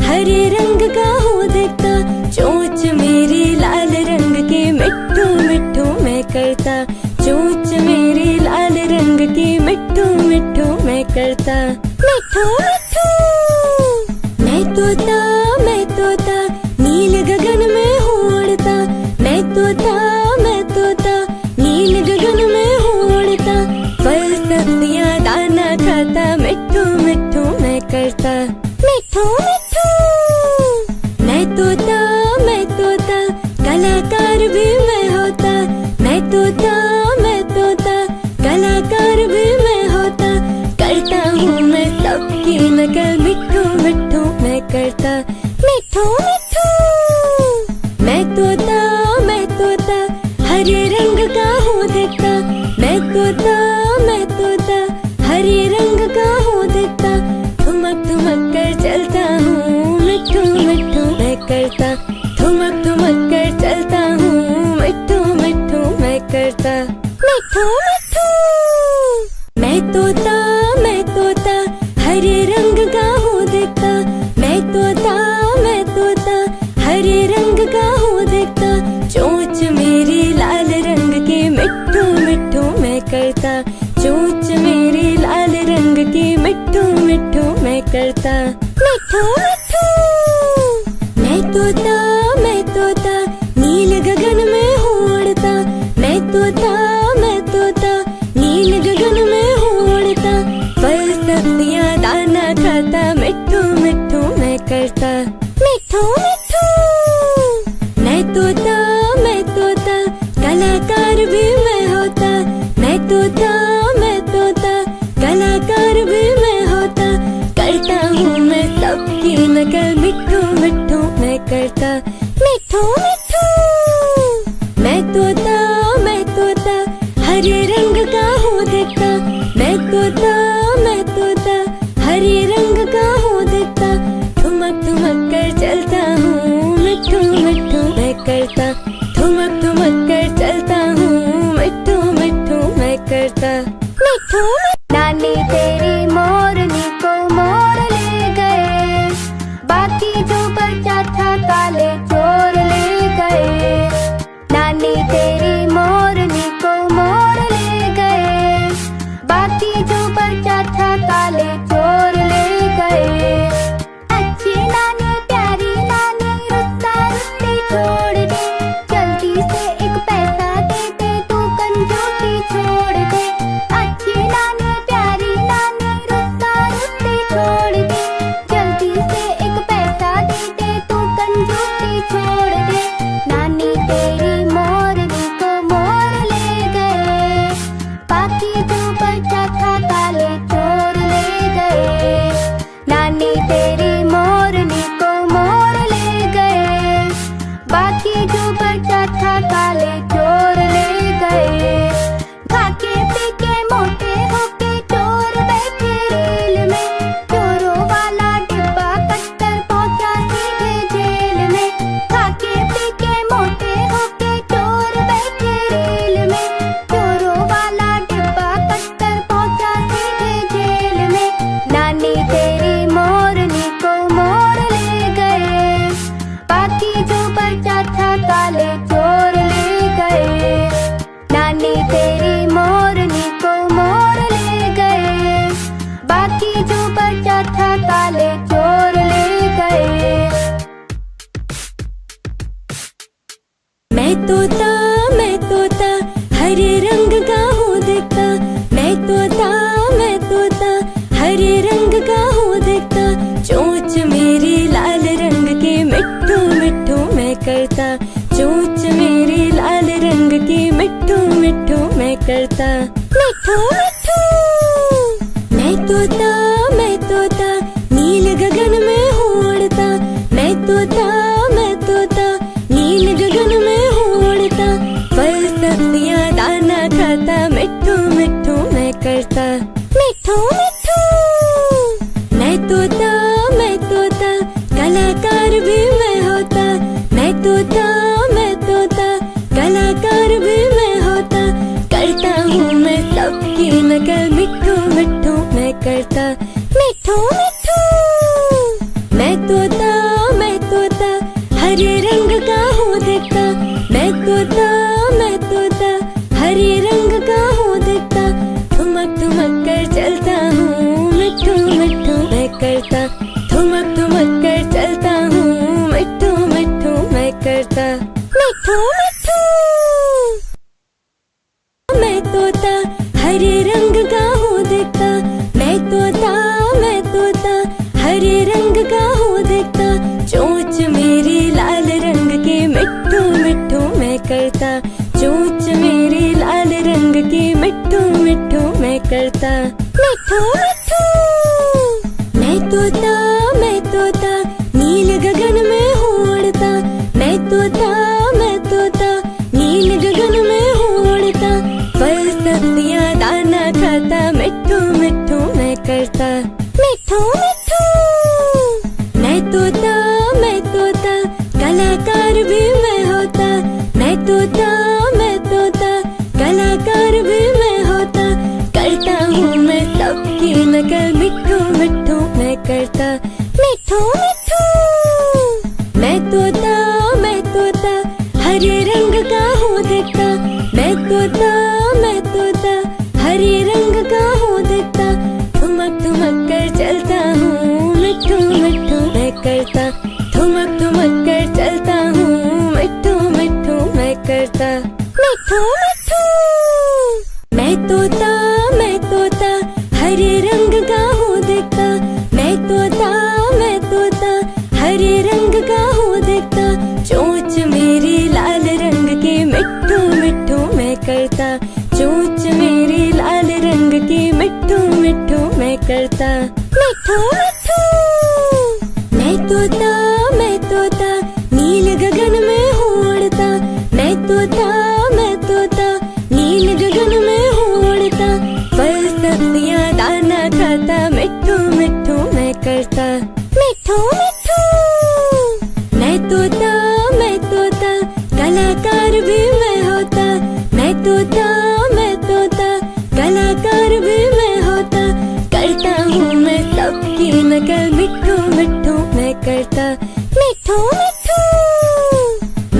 हरे रंग का हूँ दिखता। चोंच मेरी लाल रंग की, मिठू मिठू मैं करता। चोंच मेरी लाल रंग की, मिठू मिठू मैं करता, मिठू मिठू। मैं तोता नील गगन में हूँ उड़ता, मैं तोता नील गगन में हूँ उड़ता। फल सब्जियाँ दाना खाता, मिठू मिठू मैं करता, मिठू मिठू। मैं तोता कला नकल मिठू मिठू मैं करता, मिठू मिठू। मैं तोता हरे रंग का हूँ दिखता, मैं तोता हरे रंग का हूँ दिखता। ठुमक ठुमक कर चलता हूँ, मिठू मिठू मैं करता, ठुमक ठुमक कर चलता हूँ, मिठू मिठू मैं करता, मिठू मिठू। मैं तोता हरे रंग का हूँ दिखता, मैं तोता हरे रंग का हूँ दिखता। चोंच मेरी लाल रंग की मिठू मिठू मैं करता, चोंच मेरी लाल रंग की मिठू मिठू मैं करता, मिठू मिठू। मैं तोता नील गगन में हूँ उड़ता, मैं तोता नील गगन में हूँ उड़ता। फल सब्जियाँ दाना खाता, मिठू मिठू मैं करता, मिठू मिठू। मैं तोता कलाकार भी मैं होता, मैं तोता कलाकार भी मैं होता। करता हूँ मैं सबकी नकल, मिठू मिठू मैं करता, मिठू मिठू। मैं तोता हरे रंग का हूँ दिखता, मैं तोता हरे रंग का हूँ दिखता। ठुमक ठुमक कर चलता हूँ, मिठू मिठू मैं करता, ठुमक ठुमक कर चलता हूँ, मिठू मिठू मैं करता, मिठू। नानी तेरी मोरनी को मोर ले गए, बाकी जो बचा था काले चोर ले गए। नानी तेरी मोरनी को मोर ले गए, बाकी जो बचा था काले चोर ले गए। अच्छी नानी प्यारी नानी रुस्सा रुस्सी छोड़ दे, जल्दी से एक पैसा दे दे, तू कंजूसी छोड़ दे। अच्छी नानी प्यारी नानी रुस्सा रुस्सी छोड़ दे, जल्दी से एक पैसा दे दे, तू कंजूसी छोड़ दे। नानी तेरी मोरनी को मोर ले गए, बाकी जो बचा था काले चोर ले गए। नानी तेरी मोरनी को मोर ले गए, बाकी जो बचा था काले चोर ले गए। खाके पीके मोटे होके चोर बैठे रेल में, चोरों वाला डिब्बा कट्टर पहुंचा सीधे जेल में। खाके पीके मोटे होके चोर बैठे रेल में, चोरों वाला डिब्बा कट्टर पहुंचा सीधे जेल में। नानी तेरी मोरनी को मोर ले गए, बाकी जो बचा था काले चोर ले गए। नानी तेरी मोरनी को मोर ले गए, बाकी जो बचा था काले चोर ले गए। मैं तोता हरे रंग का हूँ दिखता, मैं तोता हरे रंग का हूँ दिखता। चोंच मेरी लाल रंग की मिठू मिठू मैं करता, चोंच मेरी लाल रंग की मिठू मिठू मैं करता, मिठू मिठू। मैं तोता नील गगन में हूँ उड़ता, मैं तोता नील गगन में हूँ उड़ता। फल सब्जियाँ दाना खाता, मिठू मिठू मैं करता, मिठू मिठू। मैं तोता कलाकार भी मैं होता, मैं तोता कलाकार भी मैं होता। करता हूँ मैं सबकी नकल, मिठू मिठू मैं करता, मिठू मिठू। मैं तोता हरे रंग का हूँ दिखता, मैं तोता हरे रंग का हूँ दिखता। ठुमक ठुमक कर चलता हूँ, मिठू मिठू मैं करता, ठुमक ठुमक कर चलता हूँ, मिठू मिठू मैं करता, मिठू मिठू। मैं तोता हरे रंग का हूँ दिखता, मैं तोता हरे रंग का हूँ दिखता। चोंच मेरी लाल रंग की मिठू मिठू मैं करता, चोंच मेरी लाल रंग की मिठू मिठू मैं करता, मिठू मिठू। मैं तो तोता नील गगन में हूँ उड़ता, फल सब्जियाँ दाना खाता, मिट्ठू मिट्ठू मैं करता, मिट्ठू मिट्ठू। मैं तोता कलाकार भी मैं होता, मैं तोता कलाकार भी मैं होता, करता हूँ मैं सबकी नकल, मिट्ठू मिट्ठू मैं करता, मिट्ठू मिट्ठू। मैं तोता हरे रंग का हूँ दिखता, मैं तोता हरे रंग का हूँ दिखता, ठुमक ठुमक कर चलता हूँ, मिट्ठू मिट्ठू मैं करता, ठुमक ठुमक कर चलता हूँ, मिट्ठू मिट्ठू मैं करता, मिट्ठू मिट्ठू। मैं तोता हरे रंग का हूँ दिखता, मैं तोता हरे रंग का हूँ दिखता, चोंच मेरी लाल रंग की, मिट्ठू मिट्ठू मैं करता, चोंच मेरी लाल रंग की, मिट्ठू मिट्ठू मैं करता, मिट्ठू मिट्ठू। मैं तोता नील गगन में हूँ उड़ता, मैं तोता नील गगन में हूँ उड़ता, फल सब्जियाँ दाना खाता, मिट्ठू मिट्ठू मैं करता, मिट्ठू मिट्ठू। मैं तोता कलाकार भी मैं होता, मैं तोता कलाकार भी मैं होता, करता हूँ मैं सबकी नकल, मिट्ठू मिट्ठू मैं करता, मिट्ठू मिट्ठू।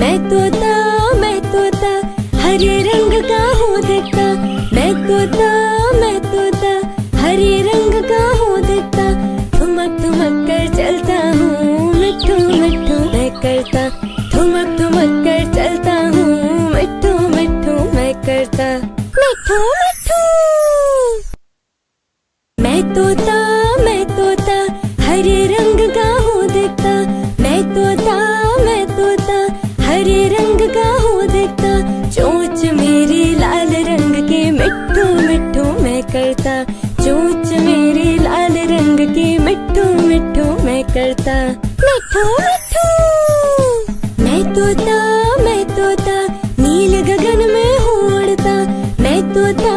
मैं तोता हरे रंग का हूँ दिखता, मैं तोता हरे रंग का हूँ दिखता, ठुमक ठुमक कर चलता हूँ, मिट्ठू मिट्ठू मैं करता, ठुमक ठुमक कर चलता हूँ, मिट्ठू मिट्ठू मैं करता, मिट्ठू मिट्ठू। मैं तोता हरे रंग का हूँ दिखता, मैं तोता हरे रंग का हूँ दिखता, चोंच मेरी लाल रंग की, मिट्ठू मिट्ठू मैं करता, चोंच मेरी लाल रंग की, मिट्ठू मिट्ठू मैं करता, मिट्ठू मिट्ठू। मैं तोता नील गगन में हूँ उड़ता, मैं तोता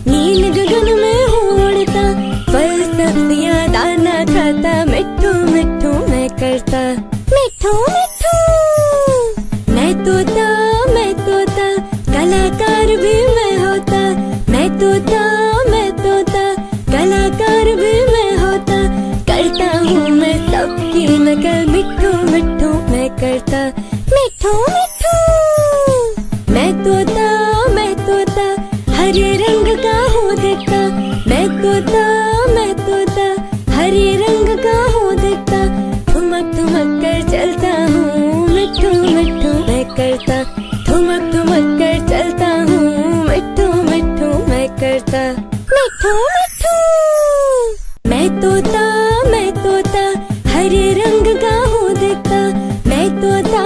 नील गगन में हूँ उड़ता, फल सब्जियाँ दाना खाता, मिट्ठू मिट्ठू मैं करता, मिट्ठू मिट्ठू। मैं तोता कलाकार भी मैं होता, मैं तोता कलाकार भी मैं होता, करता हूँ मैं सबकी नकल, मिट्ठू मिट्ठू मैं करता, मिट्ठू मिट्ठू। मैं तोता हरे रंग का हूँ दिखता, मैं तोता हरे रंग का हूँ दिखता, ठुमक ठुमक कर चलता हूँ, मिट्ठू मिट्ठू मैं करता, ठुमक ठुमक कर चलता हूँ, मिट्ठू मिट्ठू मैं करता, मिट्ठू मिट्ठू। मैं तोता हरे रंग का हूँ दिखता, मैं तोता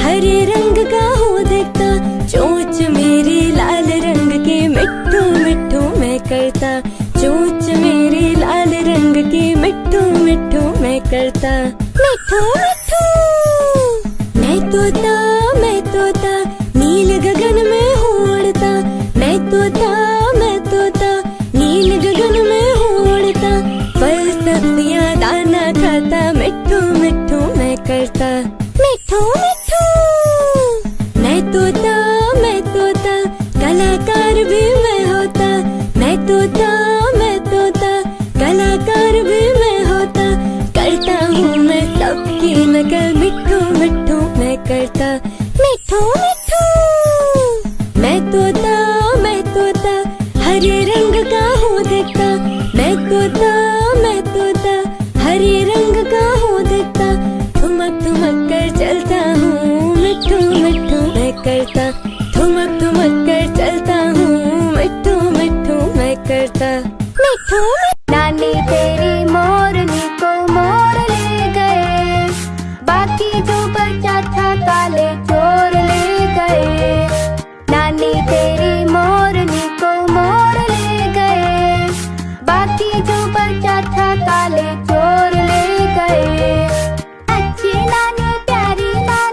हरे रंग का हूँ दिखता, चोंच मेरी लाल रंग की, मिट्ठू मिट्ठू मैं करता, चोंच मेरी लाल रंग की, मिट्ठू मिट्ठू मैं करता, मिट्ठू मिट्ठू। मैं तोता नील गगन में हूँ उड़ता, मैं तोता नील गगन में हूँ उड़ता, फल सब्जियाँ दाना खाता, मिट्ठू मिट्ठू मैं करता, मिट्ठू मिट्ठू। मैं तोता कलाकार भी मैं होता, मैं तोता कलाकार भी मैं होता, करता हूँ मैं सबकी नकल, मिट्ठू मिट्ठू मैं करता, मिट्ठू मिट्ठू। मैं तोता हरे रंग का हूँ दिखता, मैं तोता हरे रंग का हूँ दिखता, ठुमक ठुमक कर चलता हूँ, मिट्ठू मिट्ठू मैं करता, ठुमक ठुमक कर चलता हूँ, मिट्ठू मिट्ठू मैं करता, मिट्ठू। नानी तेरी मोरनी को मोर ले गए, बाकी जो बचा था काले चोर ले गए। नानी तेरी मोरनी को मोर ले गए, बाकी जो बचा था काले चोर ले गए। अच्छी नानी प्यारी नानी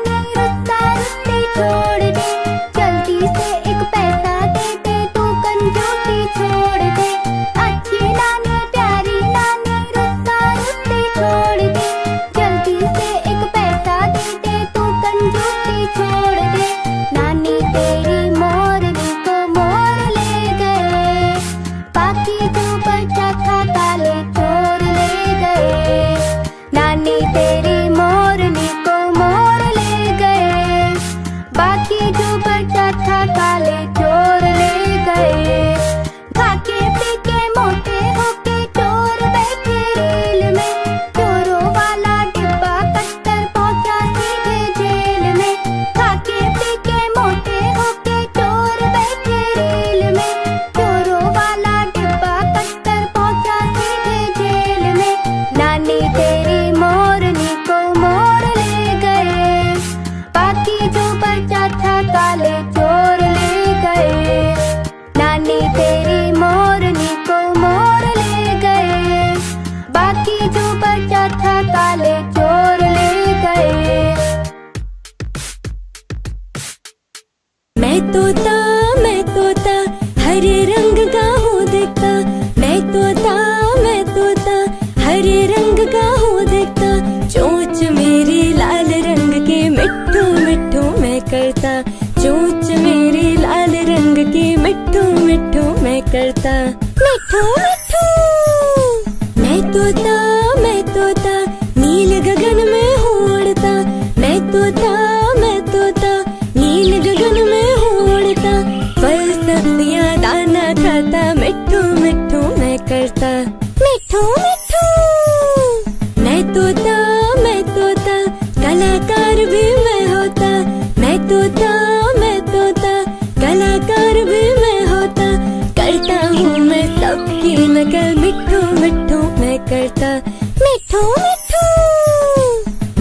तोता हरे रंग का हूँ दिखता। मैं तोता हरे रंग का हूँ दिखता। चोंच मेरी लाल रंग की मिट्ठू मिट्ठू मैं करता। चोंच मेरी लाल रंग की मिट्ठू मिट्ठू मैं करता। मिट्ठू मिट्ठू मैं तोता नील गगन में हूँ उड़ता। मैं तोता नील गगन में हूँ उड़ता। फल सब्जियाँ दाना खाता। मिट्ठू मिट्ठू मैं करता। मिट्ठू मिट्ठू मैं तोता कलाकार भी मैं होता। मैं तोता कलाकार भी मैं होता। करता हूँ मैं सबकी नकल। मिट्ठू मिट्ठू मैं करता। मिट्ठू मिट्ठू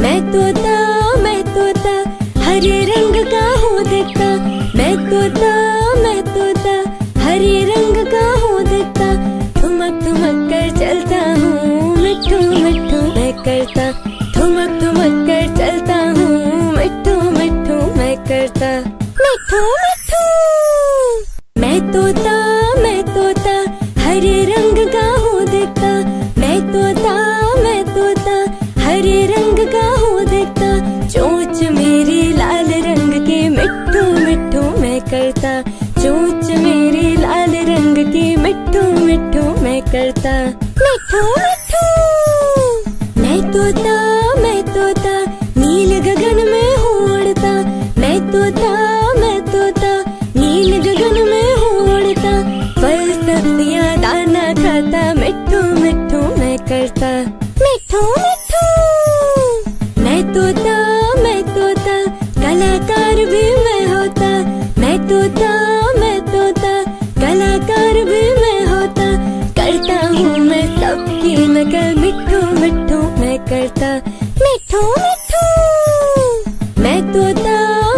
मैं तोता हरे रंग का हूँ दिखता। मैं तोता हरे रंग का हूँ दिखता। ठुमक ठुमक कर चलता हूँ। मिट्ठू मिट्ठू मैं करता। ठुमक ठुमक कर चलता हूँ। मिट्ठू मिट्ठू मैं करता। मिट्ठू मिट्ठू मैं तोता हरे रंग का हूँ दिखता। मैं तोता हरे रंग का हूँ दिखता। चोंच मेरी लाल रंग की मिट्ठू मिट्ठू मैं करता। चोंच मेरी लाल रंग की मिट्ठू मिट्ठू मैं करता। मिट्ठू मिट्ठू मैं तोता नील गगन में हूँ उड़ता। मैं तोता नील गगन में हूँ उड़ता। फल सब्जियाँ दाना खाता। मिट्ठू मिट्ठू मैं करता। मिट्ठू मिट्ठू मैं तोता कलाकार भी मैं होता। मैं तोता कलाकार भी मैं होता। करता हूँ मैं सबकी नकल। मिट्ठू मिट्ठू मैं करता। मिट्ठू मिट्ठू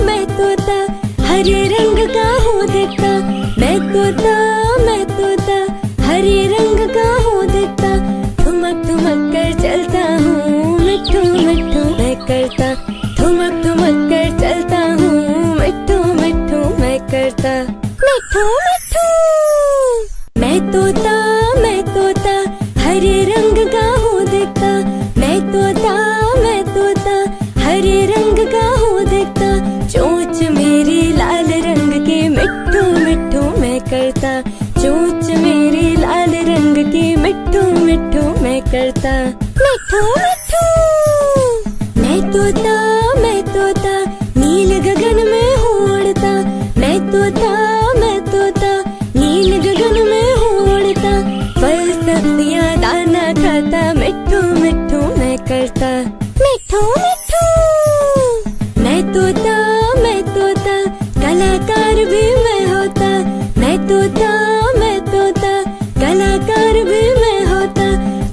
मैं तोता हरे रंग का हूँ दिखता। मैं तोता हरे रंग का हूँ दिखता। ठुमक ठुमक कर चलता हूँ। मिट्ठू मिट्ठू मैं करता। ठुमक ठुमक कर चलता हूँ। मिट्ठू मिट्ठू मैं करता। मिट्ठू मिट्ठू मैं तोता हरे रंग का हूँ दिखता। मैं तोता हरे रंग का हूँ दिखता। चोंच मेरी लाल रंग की मिट्ठू मिट्ठू मैं करता। चोंच मेरी लाल रंग की मिट्ठू मिट्ठू मैं करता। मिट्ठू मिट्ठू मैं तोता नील गगन में हूँ उड़ता। मैं तोता नील गगन में हूँ उड़ता। फल सब्जियाँ दाना खाता। मिट्ठू मिट्ठू मैं करता। मिट्ठू मिट्ठू मैं तोता कलाकार भी मैं होता। मैं तोता कलाकार भी मैं होता।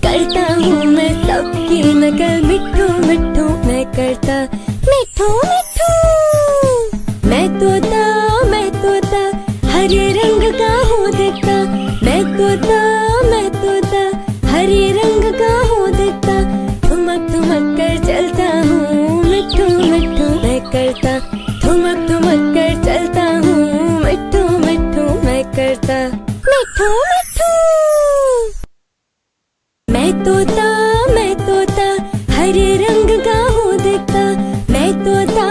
करता हूँ मैं सबकी नकल। मिट्ठू मिट्ठू मैं करता। मिट्ठू मिट्ठू मैं तोता हरे रंग का हूँ दिखता। मैं तोता हरे रंग का हूँ दिखता। ठुमक ठुमक कर चलता हूँ। मिट्ठू मिट्ठू मैं करता। ठुमक ठुमक कर चलता हूँ। मिट्ठू मिट्ठू मैं करता। मिट्ठू मिट्ठू मैं तोता हरे रंग का हूँ दिखता। मैं तोता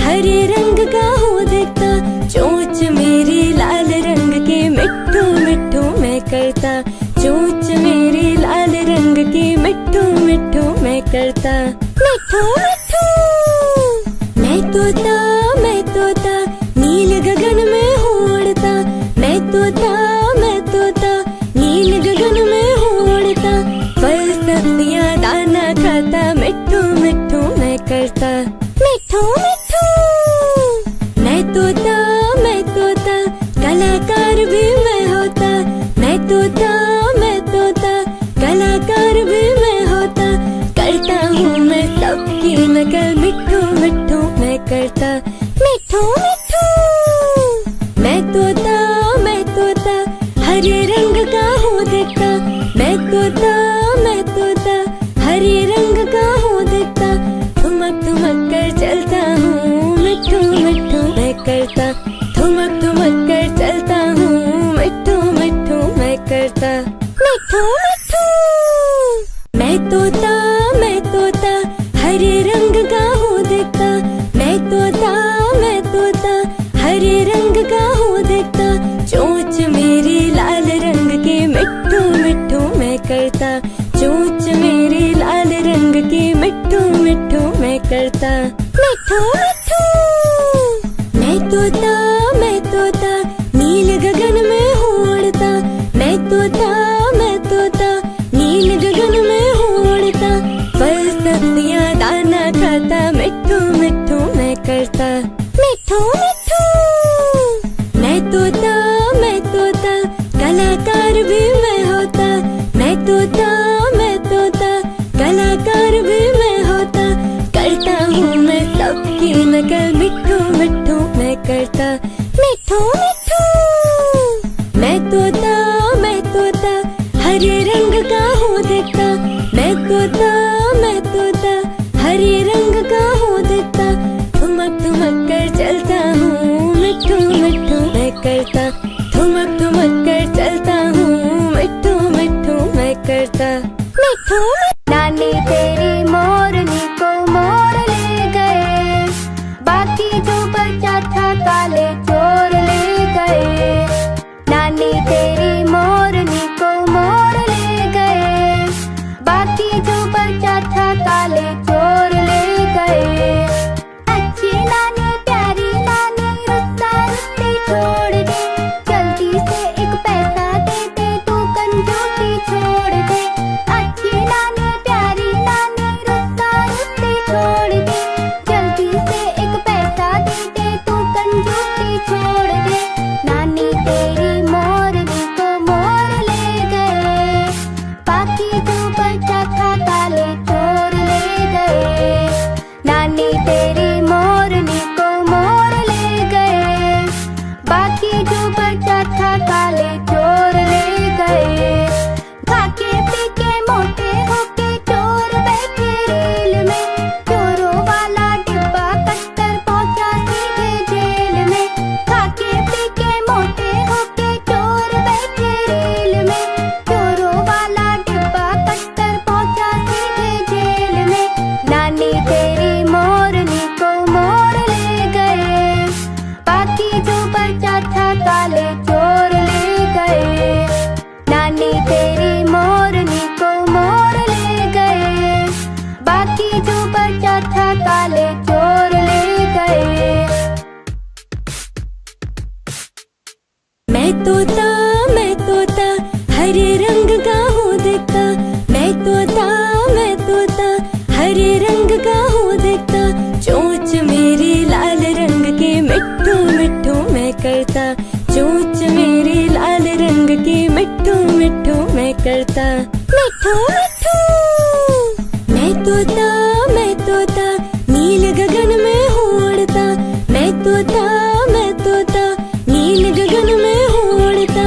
हरे रंग का हूँ दिखता। चोंच मेरी लाल रंग की मिट्ठू मिट्ठू मैं करता। चोंच मेरी लाल रंग की मिट्ठू मिट्ठू मैं करता। मिट्ठू मिट्ठू मैं तोता नील गगन में हूँ उड़ता। मैं तोता नील गगन में हूँ उड़ता। फल सब्जियाँ दाना खाता। मिट्ठू मिट्ठू मैं करता। मिट्ठू मिट्ठू मैं तोता कलाकार भी मैं होता। मैं तोता कलाकार भी मैं होता। करता हूँ मैं सबकी नकल। मिट्ठू मिट्ठू मैं करता। मिट्ठू मिट्ठू मैं तोता हरे रंग का हूँ दिखता। मैं तोता हरे रंग का हूँ दिखता। ठुमक ठुमक कर चलता हूँ। मिट्ठू मिट्ठू मैं करता, ठुमक ठुमक कर चलता हूँ, मिट्ठू मिट्ठू मैं करता, मिट्ठू मिट्ठू। मैं तोता हरे रंग का हूँ दिखता, मैं तोता हरे रंग का हूँ दिखता, चोंच मेरी लाल रंग की, मिट्ठू मिट्ठू मैं करता, चोंच मेरी लाल रंग की, मिट्ठू मिट्ठू मैं करता, मिट्ठू मिट्ठू। मैं तोता नील गगन में हूँ उड़ता, मैं तोता नील गगन में हूँ उड़ता, फल सब्जियाँ दाना खाता, मिट्ठू मिट्ठू मैं करता, मिट्ठू मिट्ठू। मैं तोता कलाकार भी मैं होता, मैं तोता कलाकार भी मैं होता, करता हूँ मैं सबकी नकल, मिट्ठू मिट्ठू मैं करता, मिट्ठू मिट्ठू। मैं तोता हरे रंग का हूँ दिखता, मैं तोता हरे रंग का हूँ दिखता, ठुमक ठुमक कर चलता हूँ, मिट्ठू मिट्ठू मैं करता, ठुमक ठुमक कर चलता हूँ, मिट्ठू मिट्ठू मैं करता, मिट्ठू। नानी तेरी मोरनी को मोर ले गए, बाकी जो बचा था काले चोर ले गए। नानी तेरी मोरनी को मोर ले गए, बाकी जो बचा था काले चोर ले गए। अच्छी नानी प्यारी नानी रुस्सा रुस्सी छोड़ दे, जल्दी से एक पैसा दे दे, तू कंजूसी छोड़ दे। अच्छी नानी प्यारी नानी रुस्सा रुस्सी छोड़ दे, जल्दी से एक पैसा दे दे, तू कंजूसी छोड़ दे। नानी तेरी मोरनी को मोर ले गए, बाकी जो बचा था काले चोर ले गए। नानी तेरी मोरनी को मोर ले गए, बाकी जो बचा था काले चोर ले गए। खाके पीके मोटे होके चोर बैठे रेल में, चोरों वाला डिब्बा कट्टर पहुंचा सीधे जेल में। खाके पीके मोटे होके चोर बैठे रेल में, चोरों वाला डिब्बा कट्टर पहुंचा सीधे जेल में। नानी तेरी मोरनी को मोर ले गए, बाकी जो बचा था काले चोर ले गए। नानी तेरी मोरनी को मोर ले गए, बाकी जो बचा था काले चोर ले गए। मैं तोता हरे रंग का हूँ दिखता, मैं तोता हरे रंग का हूँ दिखता, चोंच मेरी लाल रंग की, मिट्ठू मिट्ठू मैं करता, चोंच मेरी लाल रंग की, मिट्ठू मिट्ठू मैं करता, मिट्ठू मिट्ठू। मैं तोता नील गगन में हूँ उड़ता, मैं तोता नील गगन में हूँ उड़ता,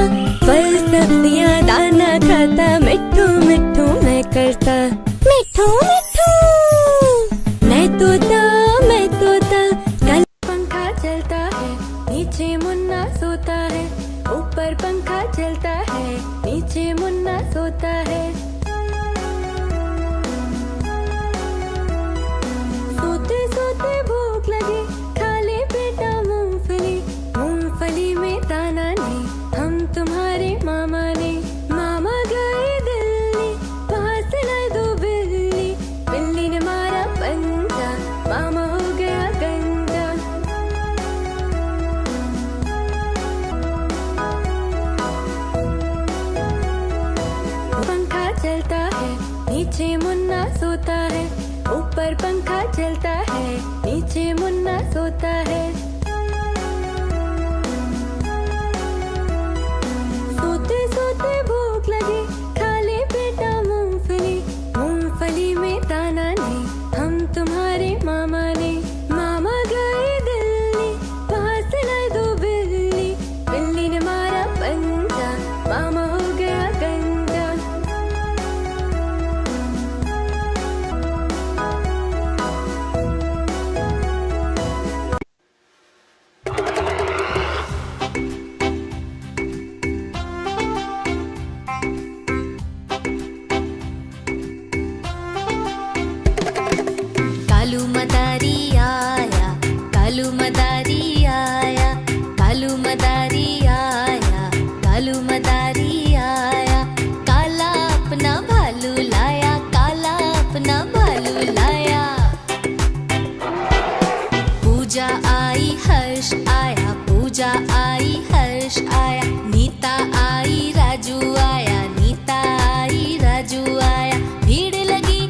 पूजा आई हर्ष आया, पूजा आई हर्ष आया, नीता आई राजू आया, नीता आई राजू आया। भीड़ लगी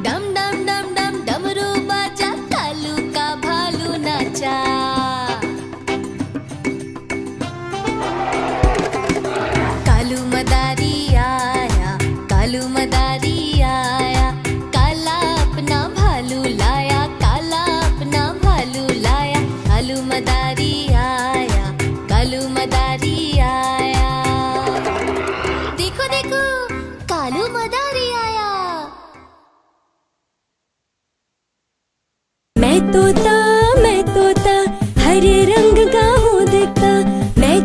डम डम डम डम डमरू बाजा, कालू का भालू नाचा। कालू मदारी आया, कालू मदारी आया, काला अपना भालू लाया, काला अपना भालू लाया। कालू मदारी आया, कालू मदारी आया। देखो देखो कालू मदारी आया। मैं तोता हरे रंग का हूँ दिखता। मैं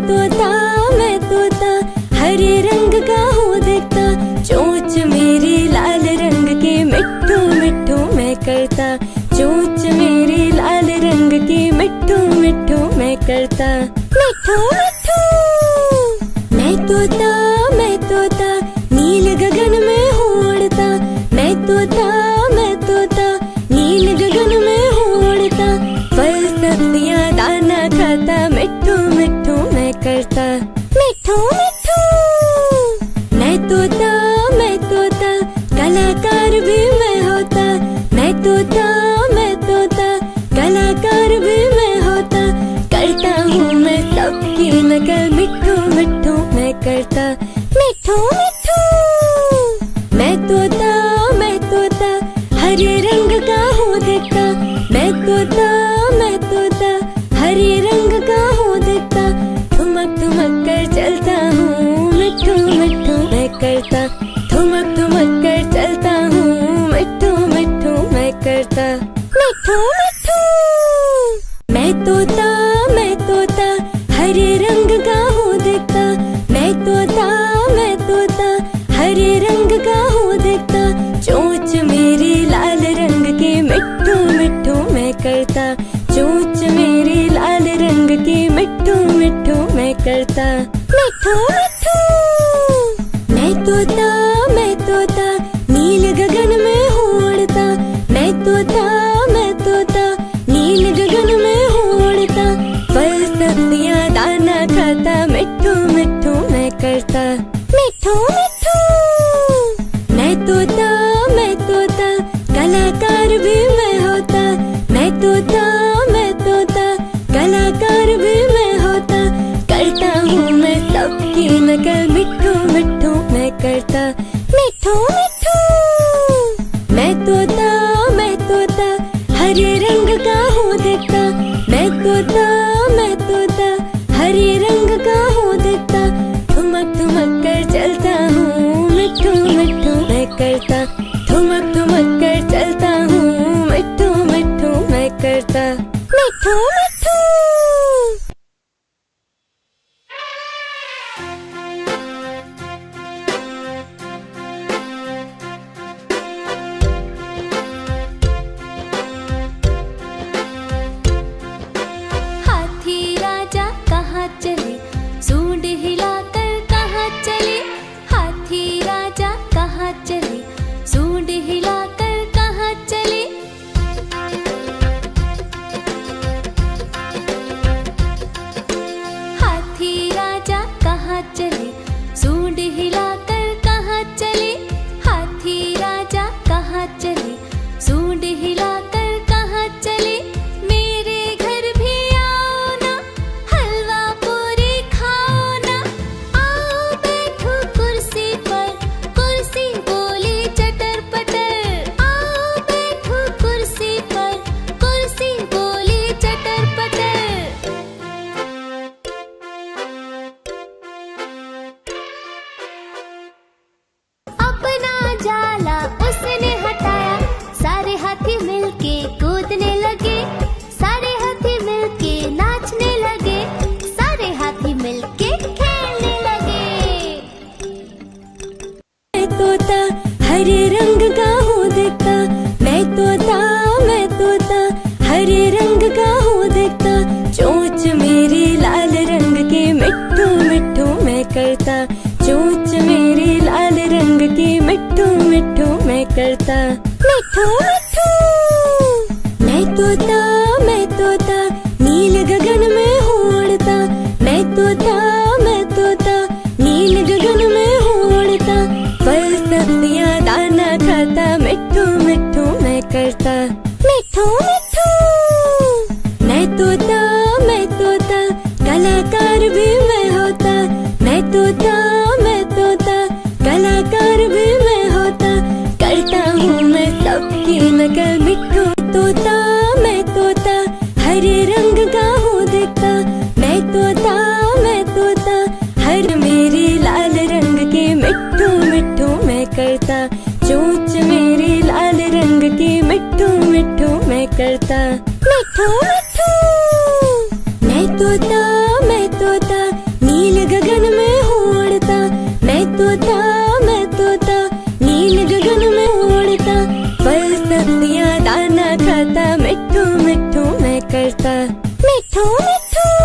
तोता हरे रंग का हूँ दिखता। चोंच मेरी लाल रंग की मिट्ठू मिट्ठू मैं करता। चोंच मेरी लाल रंग की मिट्ठू मिट्ठू मैं करता। मिट्ठू मिट्ठू मैं तोता नील गगन में हूँ उड़ता। मैं तोता नील गगन में हूँ उड़ता। फल सब्जियाँ दाना खाता, मिट्ठू मिट्ठू मैं करता। मिट्ठू मिट्ठू मैं तोता कलाकार भी मैं होता। मैं तोता कलाकार भी मैं होता। करता हूँ मैं सबकी नकल, मिट्ठू मिट्ठू मैं करता। मिट्ठू मिट्ठू मैं तोता हरे रंग का हूँ दिखता। मैं तोता हरे रंग का हूँ दिखता। ठुमक कर चलता हूँ, मिट्ठू मिट्ठू मैं करता। ठुमक कर चलता हूँ, मिट्ठू मिट्ठू मैं करता। मिट्ठू मिट्ठू मैं तोता हरे रंग का हूँ दिखता। मैं तोता हरे रंग का हूँ दिखता। चोंच मेरी लाल रंग की मिट्ठू मिट्ठू मैं करता। चोंच मेरी लाल रंग की मिट्ठू मिट्ठू मैं करता। मिट्ठू मिट्ठू मैं तोता नील गगन में हूँ उड़ता। मैं तोता नील गगन में हूँ उड़ता। फल सब्जियाँ दाना खाता, मिट्ठू मिट्ठू मैं करता। मिट्ठू मिट्ठू मैं तोता कलाकार भी मैं होता। मैं तोता कलाकार भी मैं होता। करता हूँ मैं सबकी नकल, मिट्ठू मिट्ठू मैं करता। मिट्ठू मिट्ठू मैं तोता हरे रंग का हूँ दिखता। मैं तोता हरे रंग का हूँ दिखता। ठुमक कर चलता हूँ, मिट्ठू मिट्ठू मैं करता। ठुमक कर चलता हूँ, मिट्ठू मिट्ठू मैं करता। मिट्ठू मिट्ठू हाथी राजा कहाँ चले, सूंड हिलाकर कहाँ चले। हाथी राजा कहाँ चले, सूंड हिलाकर कहाँ चले। तोता नील गगन में हूँ उड़ता, मैं तोता नील गगन में हूँ उड़ता, फल सब्जियाँ दाना खाता, मिट्ठू मिट्ठू मैं करता, मिट्ठू मिट्ठू। मैं तोता कलाकार भी मैं होता, मैं तोता कलाकार भी मैं होता, करता हूँ मैं सबकी नकल, मिट्ठू तोता मैं तोता हरे रंग का हूँ दिखता, मैं तोता हर मेरे लाल रंग के, मिट्ठू मिट्ठू मैं करता, चोंच मेरे लाल रंग की, मिट्ठू मिट्ठू मैं करता, मिट्ठू मिट्ठू। मैं तोता नील गगन में हूँ उड़ता, मैं तोता नील गगन में उड़ता, फल सब्जियाँ दाना खाता, मिट्ठू मिट्ठू मैं करता, मिट्ठू मिट्ठू।